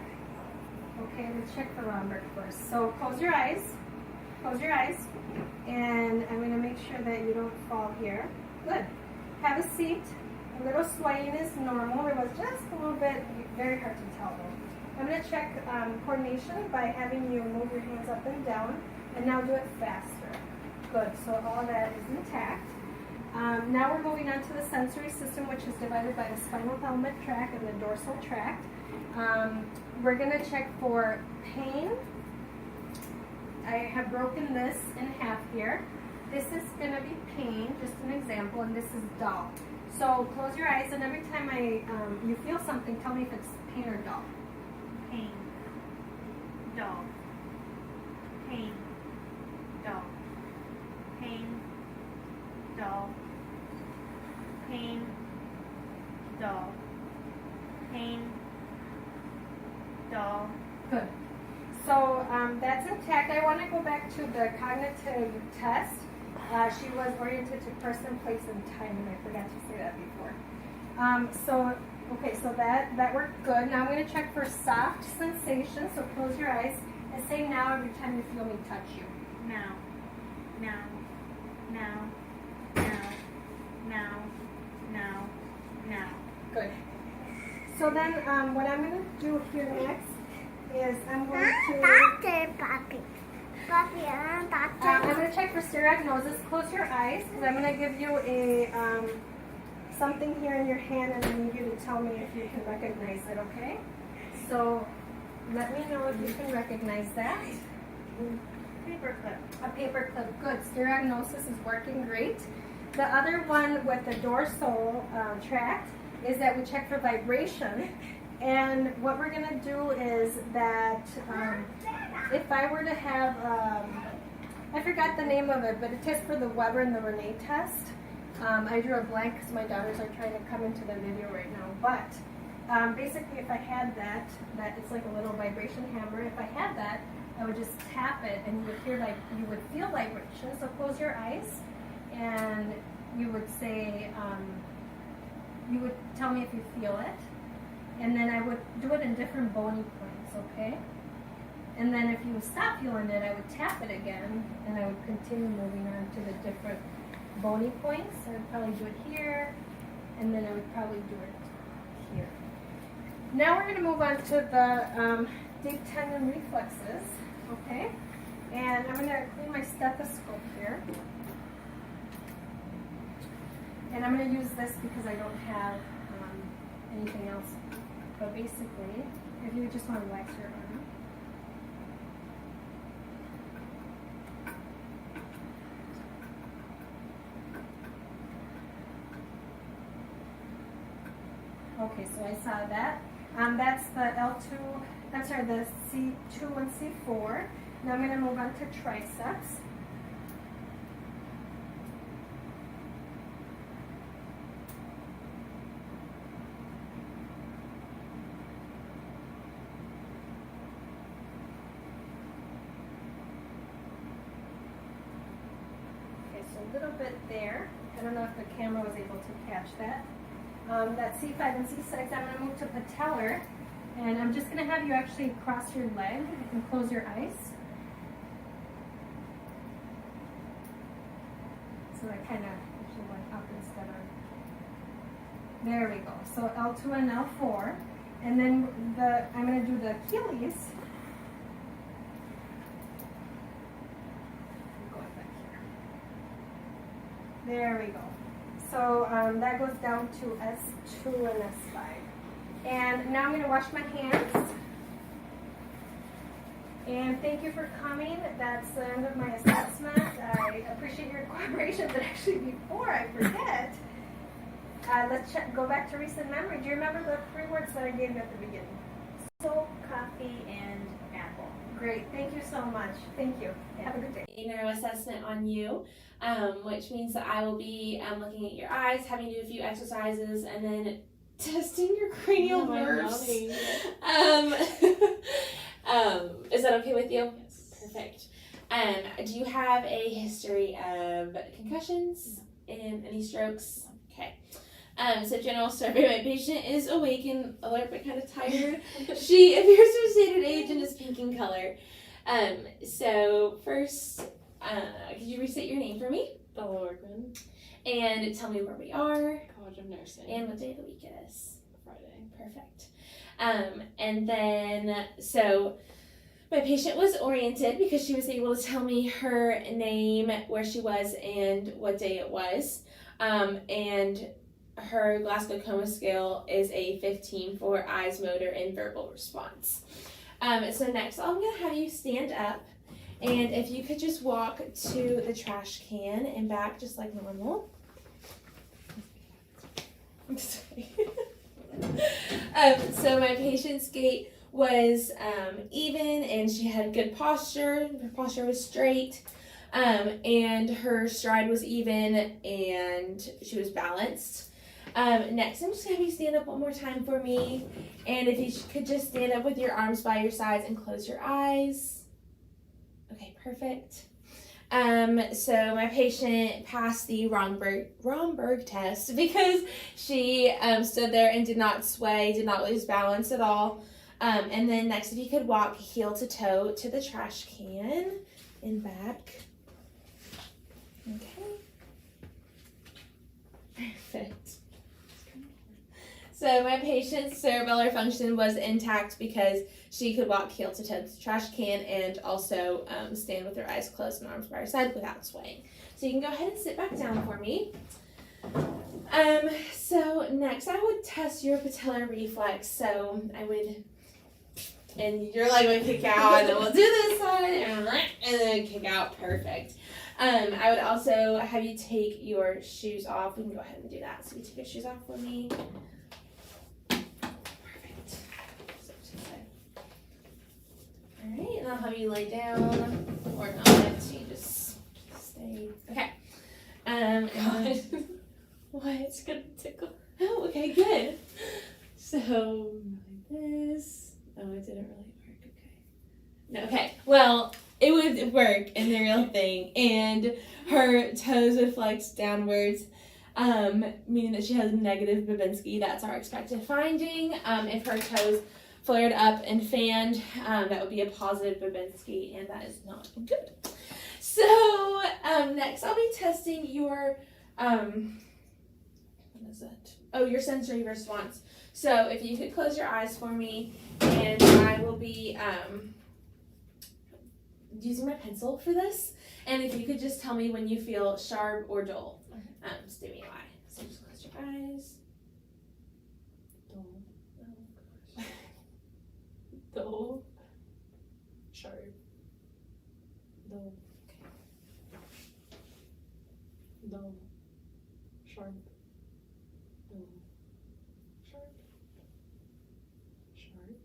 S6: Okay, let's check for Romberg first. So close your eyes. Close your eyes. And I'm going to make sure that you don't fall here. Good. Have a seat. A little swaying is normal. It was just a little bit, very hard to tell though. I'm going to check coordination by having you move your hands up and down. And now do it faster. Good. So all that is intact. Now we're moving on to the sensory system, which is divided by the spinal helmet tract and the dorsal tract. We're going to check for pain. I have broken this in half here. This is going to be pain, just an example, and this is dull. So close your eyes, and every time you feel something, tell me if it's pain or dull.
S7: Pain. Dull. Pain. Dull. Pain. Dull. Pain. Dull. Pain. Dull.
S6: Good. So that's intact. I want to go back to the cognitive test. She was oriented to person, place, and time, and I forgot to say that before. So that worked good. Now I'm going to check for soft sensation. So close your eyes and say now every time you feel me touch you.
S7: Now. Now. Now. Now. Now. Now. Now.
S6: Good. So then what I'm going to do here next is I'm going to check for stereognosis. Close your eyes because I'm going to give you a something here in your hand, and I need you to tell me if you can recognize it, okay? So let me know if you can recognize that.
S7: Paperclip.
S6: A paper clip. Good. Stereognosis is working great. The other one with the dorsal tract is that we check for vibration. And what we're going to do is that if I were to have, I forgot the name of it, but it is for the Weber and the Renee test. I drew a blank because my daughters are trying to come into the video right now. But basically if I had that it's like a little vibration hammer. If I had that, I would just tap it and you would feel vibration. So close your eyes and you would say, you would tell me if you feel it. And then I would do it in different bony points, okay? And then if you stop feeling it, I would tap it again, and I would continue moving on to the different bony points. I would probably do it here, and then I would probably do it here. Now we're going to move on to the deep tendon reflexes, okay? And I'm going to clean my stethoscope here. And I'm going to use this because I don't have anything else. But basically, if you just want to wax your arm. Okay, so I saw that. That's the L2, I'm sorry, the C2 and C4. Now I'm going to move on to triceps. Okay, so a little bit there. I don't know if the camera was able to catch that. That C5 and C6, I'm going to move to patellar, and I'm just going to have you actually cross your leg and close your eyes. So that kind of actually went up instead of, there we go. So L2 and L4, and then I'm going to do the Achilles. Going back here. There we go. So that goes down to S2 and S5. And now I'm going to wash my hands. And thank you for coming. That's the end of my assessment. I appreciate your cooperation, but actually before I forget, let's go back to recent memory. Do you remember the 3 words that I gave you at the beginning?
S7: Soap, coffee, and apple.
S6: Great. Thank you so much. Thank you. Have a good day.
S8: A neuro assessment on you, which means that I will be looking at your eyes, having you do a few exercises, and then testing your cranial nerves. Is that okay with you? Yes. Perfect. Do you have a history of concussions and any strokes? Okay. So general survey, my patient is awake and alert but kind of tired. She appears to have stated age and is pink in color. So first, could you restate your name for me?
S3: Bella Workman,
S8: And tell me where we are
S3: College of Nursing.
S8: and what day of the week it is.
S3: Friday.
S8: Perfect. And then, so my patient was oriented because she was able to tell me her name, where she was, and what day it was. And her Glasgow Coma scale is a 15 for eyes, motor, and verbal response. So next, I'm going to have you stand up. And if you could just walk to the trash can and back just like normal. So my patient's gait was even, and she had good posture. Her posture was straight, and her stride was even, and she was balanced. Next, I'm just going to have you stand up one more time for me. And if you could just stand up with your arms by your sides and close your eyes. Okay, perfect. So my patient passed the Romberg test because she stood there and did not sway, did not lose balance at all. And then next, if you could walk heel to toe to the trash can and back. Okay. Perfect. So my patient's cerebellar function was intact because she could walk heel to toe to the trash can and also stand with her eyes closed and arms by her side without swaying. So you can go ahead and sit back down for me. So next I would test your patellar reflex. So I would, and your leg would kick out, and then we'll do this side, and then kick out. Perfect. I would also have you take your shoes off. We can go ahead and do that. So you take your shoes off for me. Alright, and I'll have you lay down, or not, so you just stay. Okay. What? It's gonna tickle. Oh, okay, good. So, like this. Oh, it didn't really work, okay. No, okay. Well, it would work in the real thing, and her toes would flex downwards, meaning that she has negative Babinski. That's our expected finding. If her toes flared up and fanned, that would be a positive Babinski, and that is not good. So So next I'll be testing your what is it? Oh, your sensory response. So if you could close your eyes for me, and I will be using my pencil for this. And if you could just tell me when you feel sharp or dull stimuli. So just close your eyes.
S3: Dull. Oh, dull. Sharp. Dull. Dull. Sharp. Dull. Sharp. Sharp.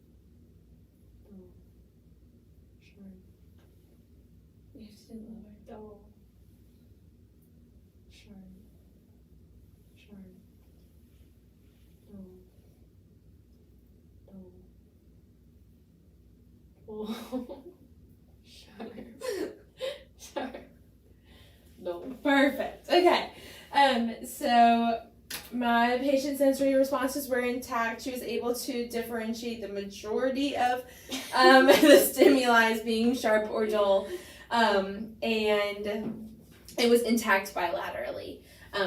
S3: Dull. Sharp.
S8: You have to do lower.
S3: Dull. Sharp. Sharp. Dull. Dull. Dull. Sharp. Sharp. Dull.
S8: Perfect. Okay. So my patient's sensory responses were intact. She was able to differentiate the majority of the stimuli as being sharp or dull. And it was intact bilaterally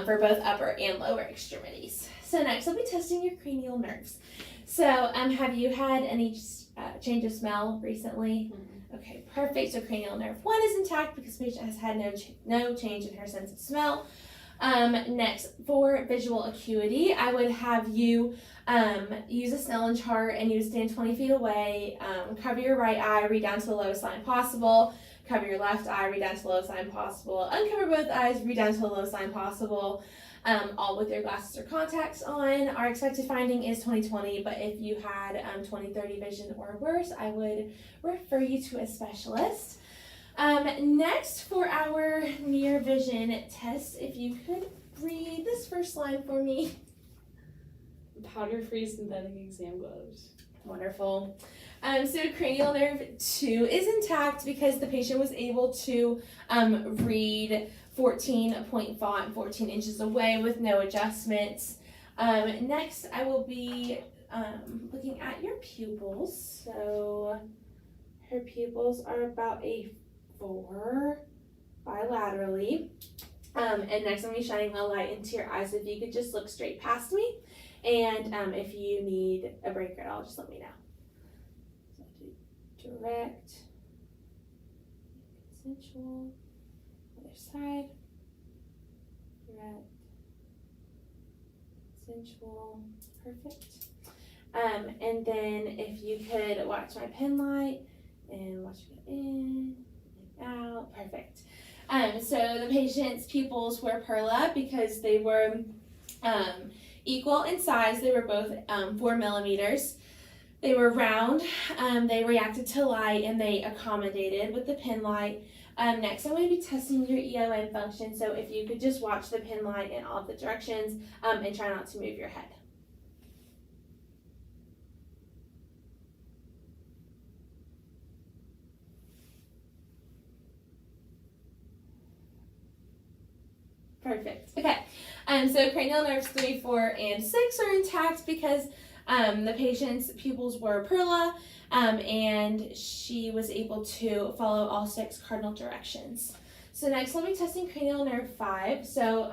S8: for both upper and lower extremities. So next I'll be testing your cranial nerves. So have you had any change of smell recently? Okay, perfect. So cranial nerve 1 is intact because the patient has had no change in her sense of smell. Next, for visual acuity, I would have you use a Snellen chart, and you would stand 20 feet away, cover your right eye, read down to the lowest line possible, cover your left eye, read down to the lowest line possible, uncover both eyes, read down to the lowest line possible, all with your glasses or contacts on. Our expected finding is 20/20, but if you had 20/30 vision or worse, I would refer you to a specialist. Next, for our near vision test, if you could read this first line for me.
S3: Powder-free synthetic exam gloves.
S8: Wonderful. So cranial nerve 2 is intact because the patient was able to read 14-point font 14 inches away with no adjustments. Next, I will be looking at your pupils. So her pupils are about a 4 bilaterally. And next I'm going to be shining a light into your eyes. If you could just look straight past me. And if you need a break at all, just let me know. So do direct, consensual, other side, direct, consensual, perfect. And then if you could watch my pen light and watch it go in and out, perfect. So the patient's pupils were perla because they were equal in size. They were both 4 millimeters. They were round. They reacted to light and they accommodated with the pen light. Next, I'm going to be testing your EON function. So if you could just watch the pen light in all the directions and try not to move your head. Perfect. Okay. So cranial nerves 3, 4, and 6 are intact because the patient's pupils were perla, and she was able to follow all 6 cardinal directions. So next, we'll be testing cranial nerve 5. So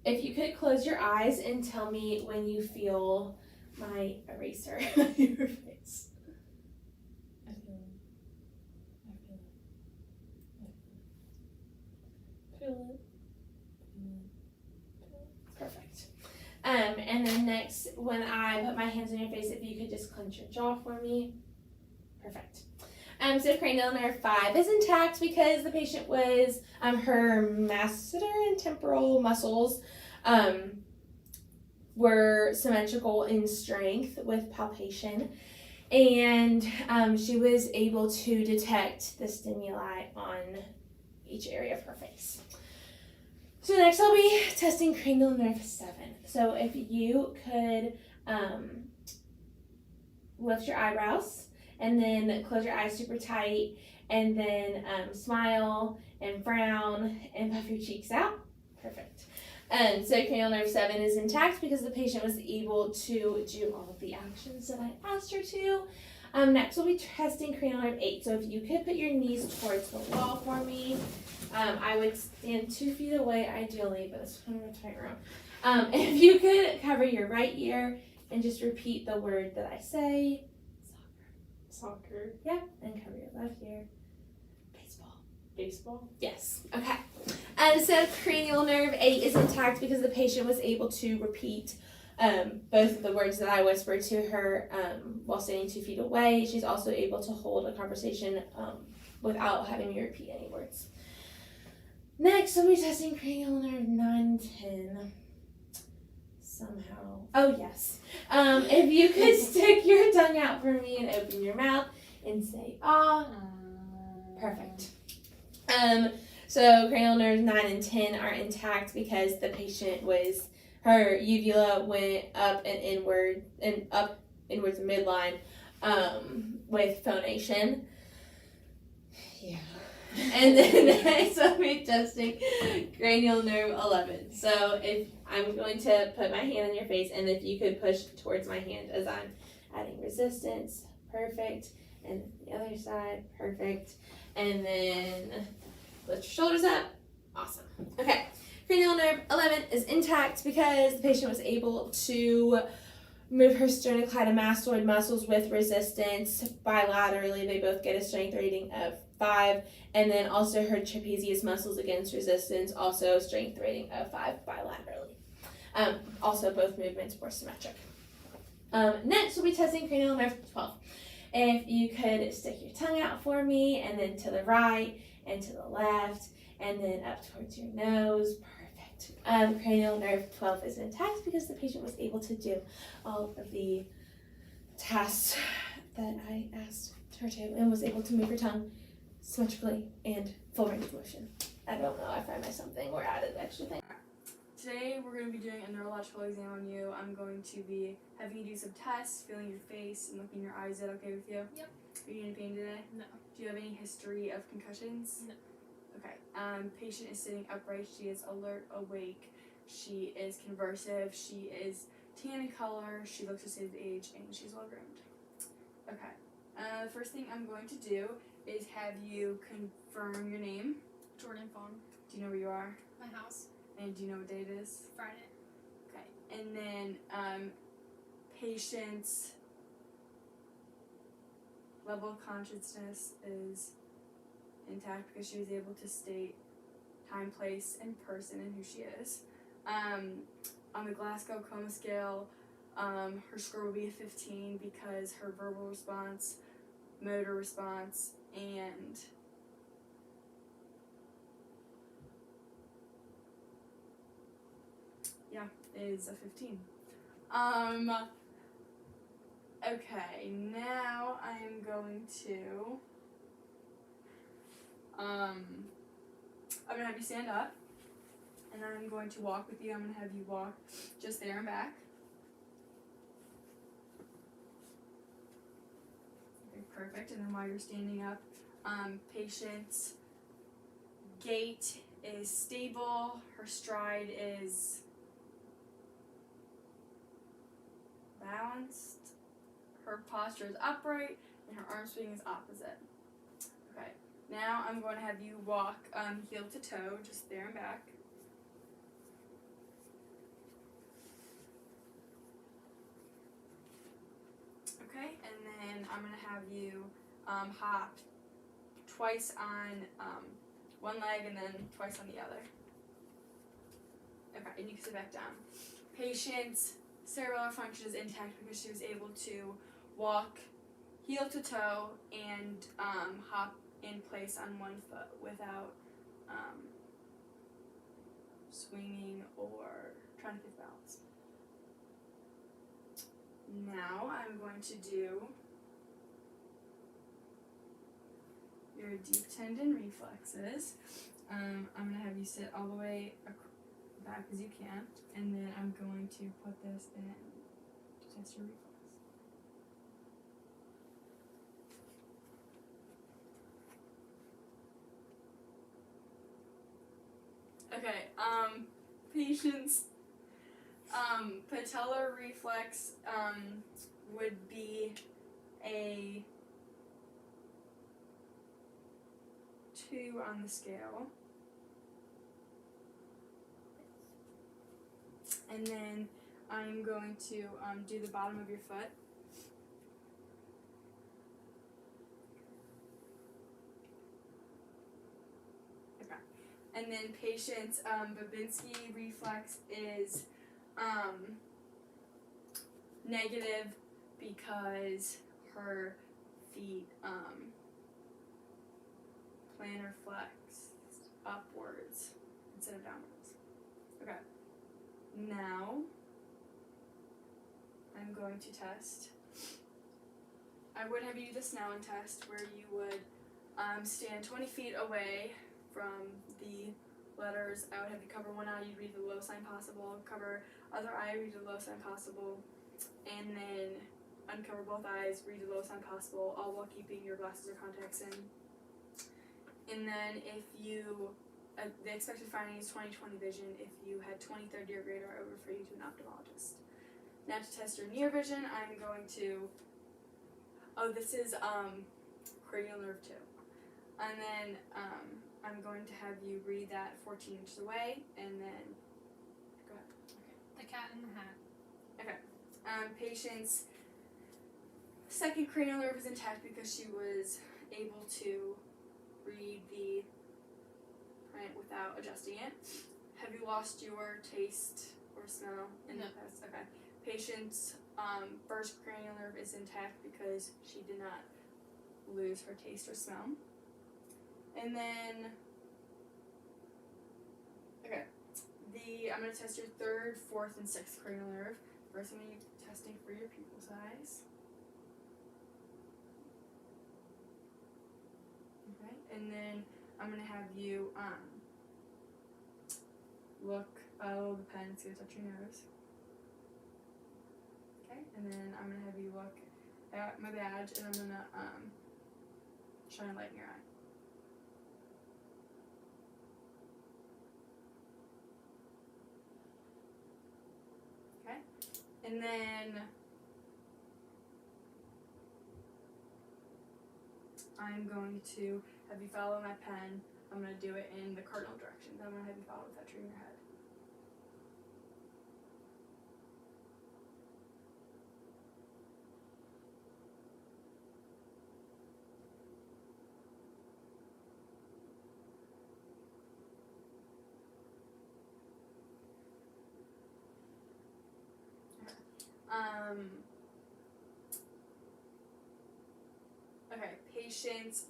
S8: if you could close your eyes and tell me when you feel my eraser on your face.
S3: I feel it. Feel it.
S8: Perfect. And then next, when I put my hands on your face, if you could just clench your jaw for me. Perfect. So cranial nerve 5 is intact because the patient was, her masseter and temporal muscles were symmetrical in strength with palpation. And she was able to detect the stimuli on each area of her face. So next I'll be testing cranial nerve 7. So if you could lift your eyebrows and then close your eyes super tight and then smile and frown and puff your cheeks out. Perfect. So cranial nerve 7 is intact because the patient was able to do all of the actions that I asked her to. Next we'll be testing cranial nerve 8. So if you could put your knees towards the wall for me. I would stand 2 feet away ideally, but it's kind of a tight room. If you could cover your right ear and just repeat the word that I say.
S2: Soccer.
S8: Yep, and cover your left ear. Baseball.
S2: Baseball.
S8: Yes. Okay. And so cranial nerve 8 is intact because the patient was able to repeat both of the words that I whispered to her while standing 2 feet away. She's also able to hold a conversation without having me repeat any words. Next, we'll be testing cranial nerve 9 and 10. Somehow. Oh, yes. If you could stick your tongue out for me and open your mouth and say, ah. Perfect. So cranial nerves 9 and 10 are intact because the patient her uvula went up and inwards midline with phonation. Yeah. And then next I'll be testing cranial nerve 11. So if I'm going to put my hand on your face, and if you could push towards my hand as I'm adding resistance, perfect. And the other side, perfect. And then lift your shoulders up. Awesome. Okay. Cranial nerve 11 is intact because the patient was able to move her sternocleidomastoid muscles with resistance bilaterally. They both get a strength rating of 5. And then also her trapezius muscles against resistance, also strength rating of 5 bilaterally. Also both movements were symmetric. Next we'll be testing cranial nerve 12. If you could stick your tongue out for me, and then to the right and to the left, and then up towards your nose. Perfect. Cranial nerve 12 is intact because the patient was able to do all of the tasks that I asked her to, and was able to move her tongue symmetrically and full range of motion. I don't know if I missed something or added extra thing.
S4: Today we're going to be doing a neurological exam on you. I'm going to be having you do some tests, feeling your face and looking in your eyes. Is that okay with you?
S5: Yep.
S4: Are you in any pain today?
S5: No.
S4: Do you have any history of concussions?
S5: No.
S4: Okay. Patient is sitting upright. She is alert, awake. She is conversive. She is tan in color. She looks her stated age, and she's well groomed. Okay. The first thing I'm going to do is have you confirm your name.
S5: Jordan Fawn.
S4: Do you know where you are?
S5: My house.
S4: And do you know what day it is?
S5: Friday.
S4: Okay. And then patient's level of consciousness is intact because she was able to state time, place, and person and who she is. On the Glasgow Coma Scale, her score will be a 15 because her verbal response, motor response, and is a 15. Okay, now I'm going to I'm gonna have you stand up, and then I'm going to walk with you. I'm gonna have you walk just there and back. Okay, perfect. And then while you're standing up, patient's gait is stable. Her stride is balanced. Her posture is upright, and her arm swing is opposite. Okay. Now I'm going to have you walk heel to toe, just there and back. Okay, and then I'm going to have you hop twice on one leg and then twice on the other. Okay, and you can sit back down. Patient's cerebellar function is intact because she was able to walk heel to toe and hop in place on one foot without swinging or trying to get balance. Now I'm going to do your deep tendon reflexes. I'm going to have you sit all the way back as you can, and then I'm going to put this in to test your reflex. Okay, patient's patellar reflex would be a 2 on the scale. And then I'm going to do the bottom of your foot. Okay. And then patient's Babinski reflex is negative because her feet plantar flex upwards instead of downwards. Okay. Now I'm going to test. I would have you do the Snellen test where you would stand 20 feet away from the letters. I would have you cover one eye, you'd read the low sign possible, cover other eye, read the low sign possible, and then uncover both eyes, read the low sign possible, all while keeping your glasses or contacts in. And then if you, the expected finding is 20/20 vision. If you had 20, 30, or greater, I would refer you to an ophthalmologist. Now to test your near vision, I'm going to, this is cranial nerve 2. And then I'm going to have you read that 14 inches away, and then, go ahead.
S5: The cat in the hat.
S4: Okay. Patient's second cranial nerve is intact because she was able to read the print without adjusting it. Have you lost your taste or smell in
S5: No.
S4: the past? Okay. Patient's first cranial nerve is intact because she did not lose her taste or smell. And then, okay, I'm going to test your third, fourth, and sixth cranial nerve. First, I'm going to be testing for your pupil size. Okay, and then I'm going to have you look, the pen's going to touch your nose. Okay, and then I'm going to have you look at my badge, and I'm going to shine a light in your eye. Okay, and then I'm going to have you follow my pen. I'm going to do it in the cardinal directions. I'm going to have you follow with that tree in your head. Okay, patient's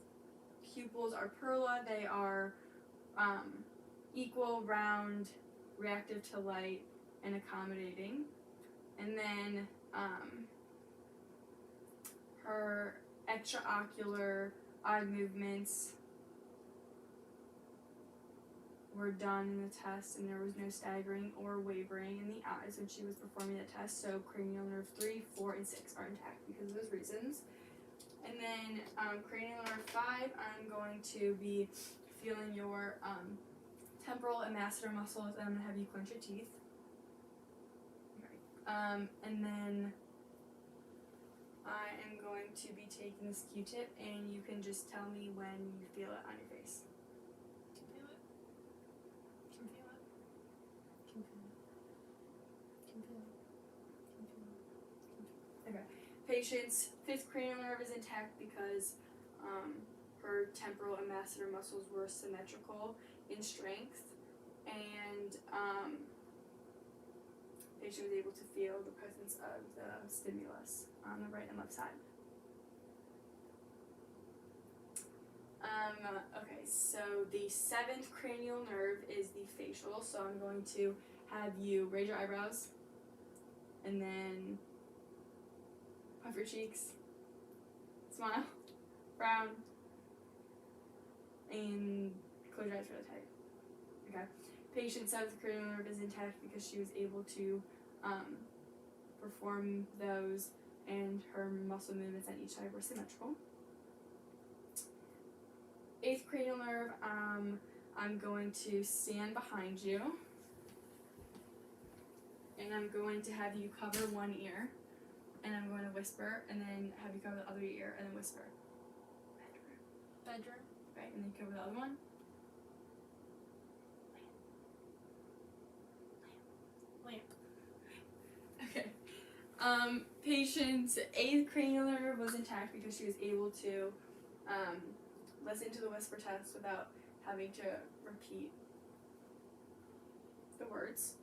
S4: pupils are perla. They are equal, round, reactive to light, and accommodating. And then her extraocular eye movements were done in the test, and there was no staggering or wavering in the eyes when she was performing the test. So cranial nerve 3, 4, and 6 are intact because of those reasons. And then cranial nerve 5, I'm going to be feeling your temporal and masseter muscles, and I'm going to have you clench your teeth. Okay. And then I am going to be taking this Q-tip, and you can just tell me when you feel it on your face.
S5: Can feel it. Can feel it. Can feel it. Can feel it. Can feel it.
S4: Okay. Patient's 5th cranial nerve is intact because her temporal and masseter muscles were symmetrical in strength, and patient was able to feel the presence of the stimulus on the right and left side. Okay, so the 7th cranial nerve is the facial, so I'm going to have you raise your eyebrows, and then puff your cheeks, smile, frown, and close your eyes really tight. Okay. Patient's 7th cranial nerve is intact because she was able to perform those, and her muscle movements on each side were symmetrical. 8th cranial nerve, I'm going to stand behind you, and I'm going to have you cover one ear, and I'm going to whisper, and then have you cover the other ear, and then whisper.
S5: Bedroom.
S4: Right, and then cover the other one.
S5: Lamp.
S4: Okay. Patient's 8th cranial nerve was intact because she was able to listen to the whisper test without having to repeat the words.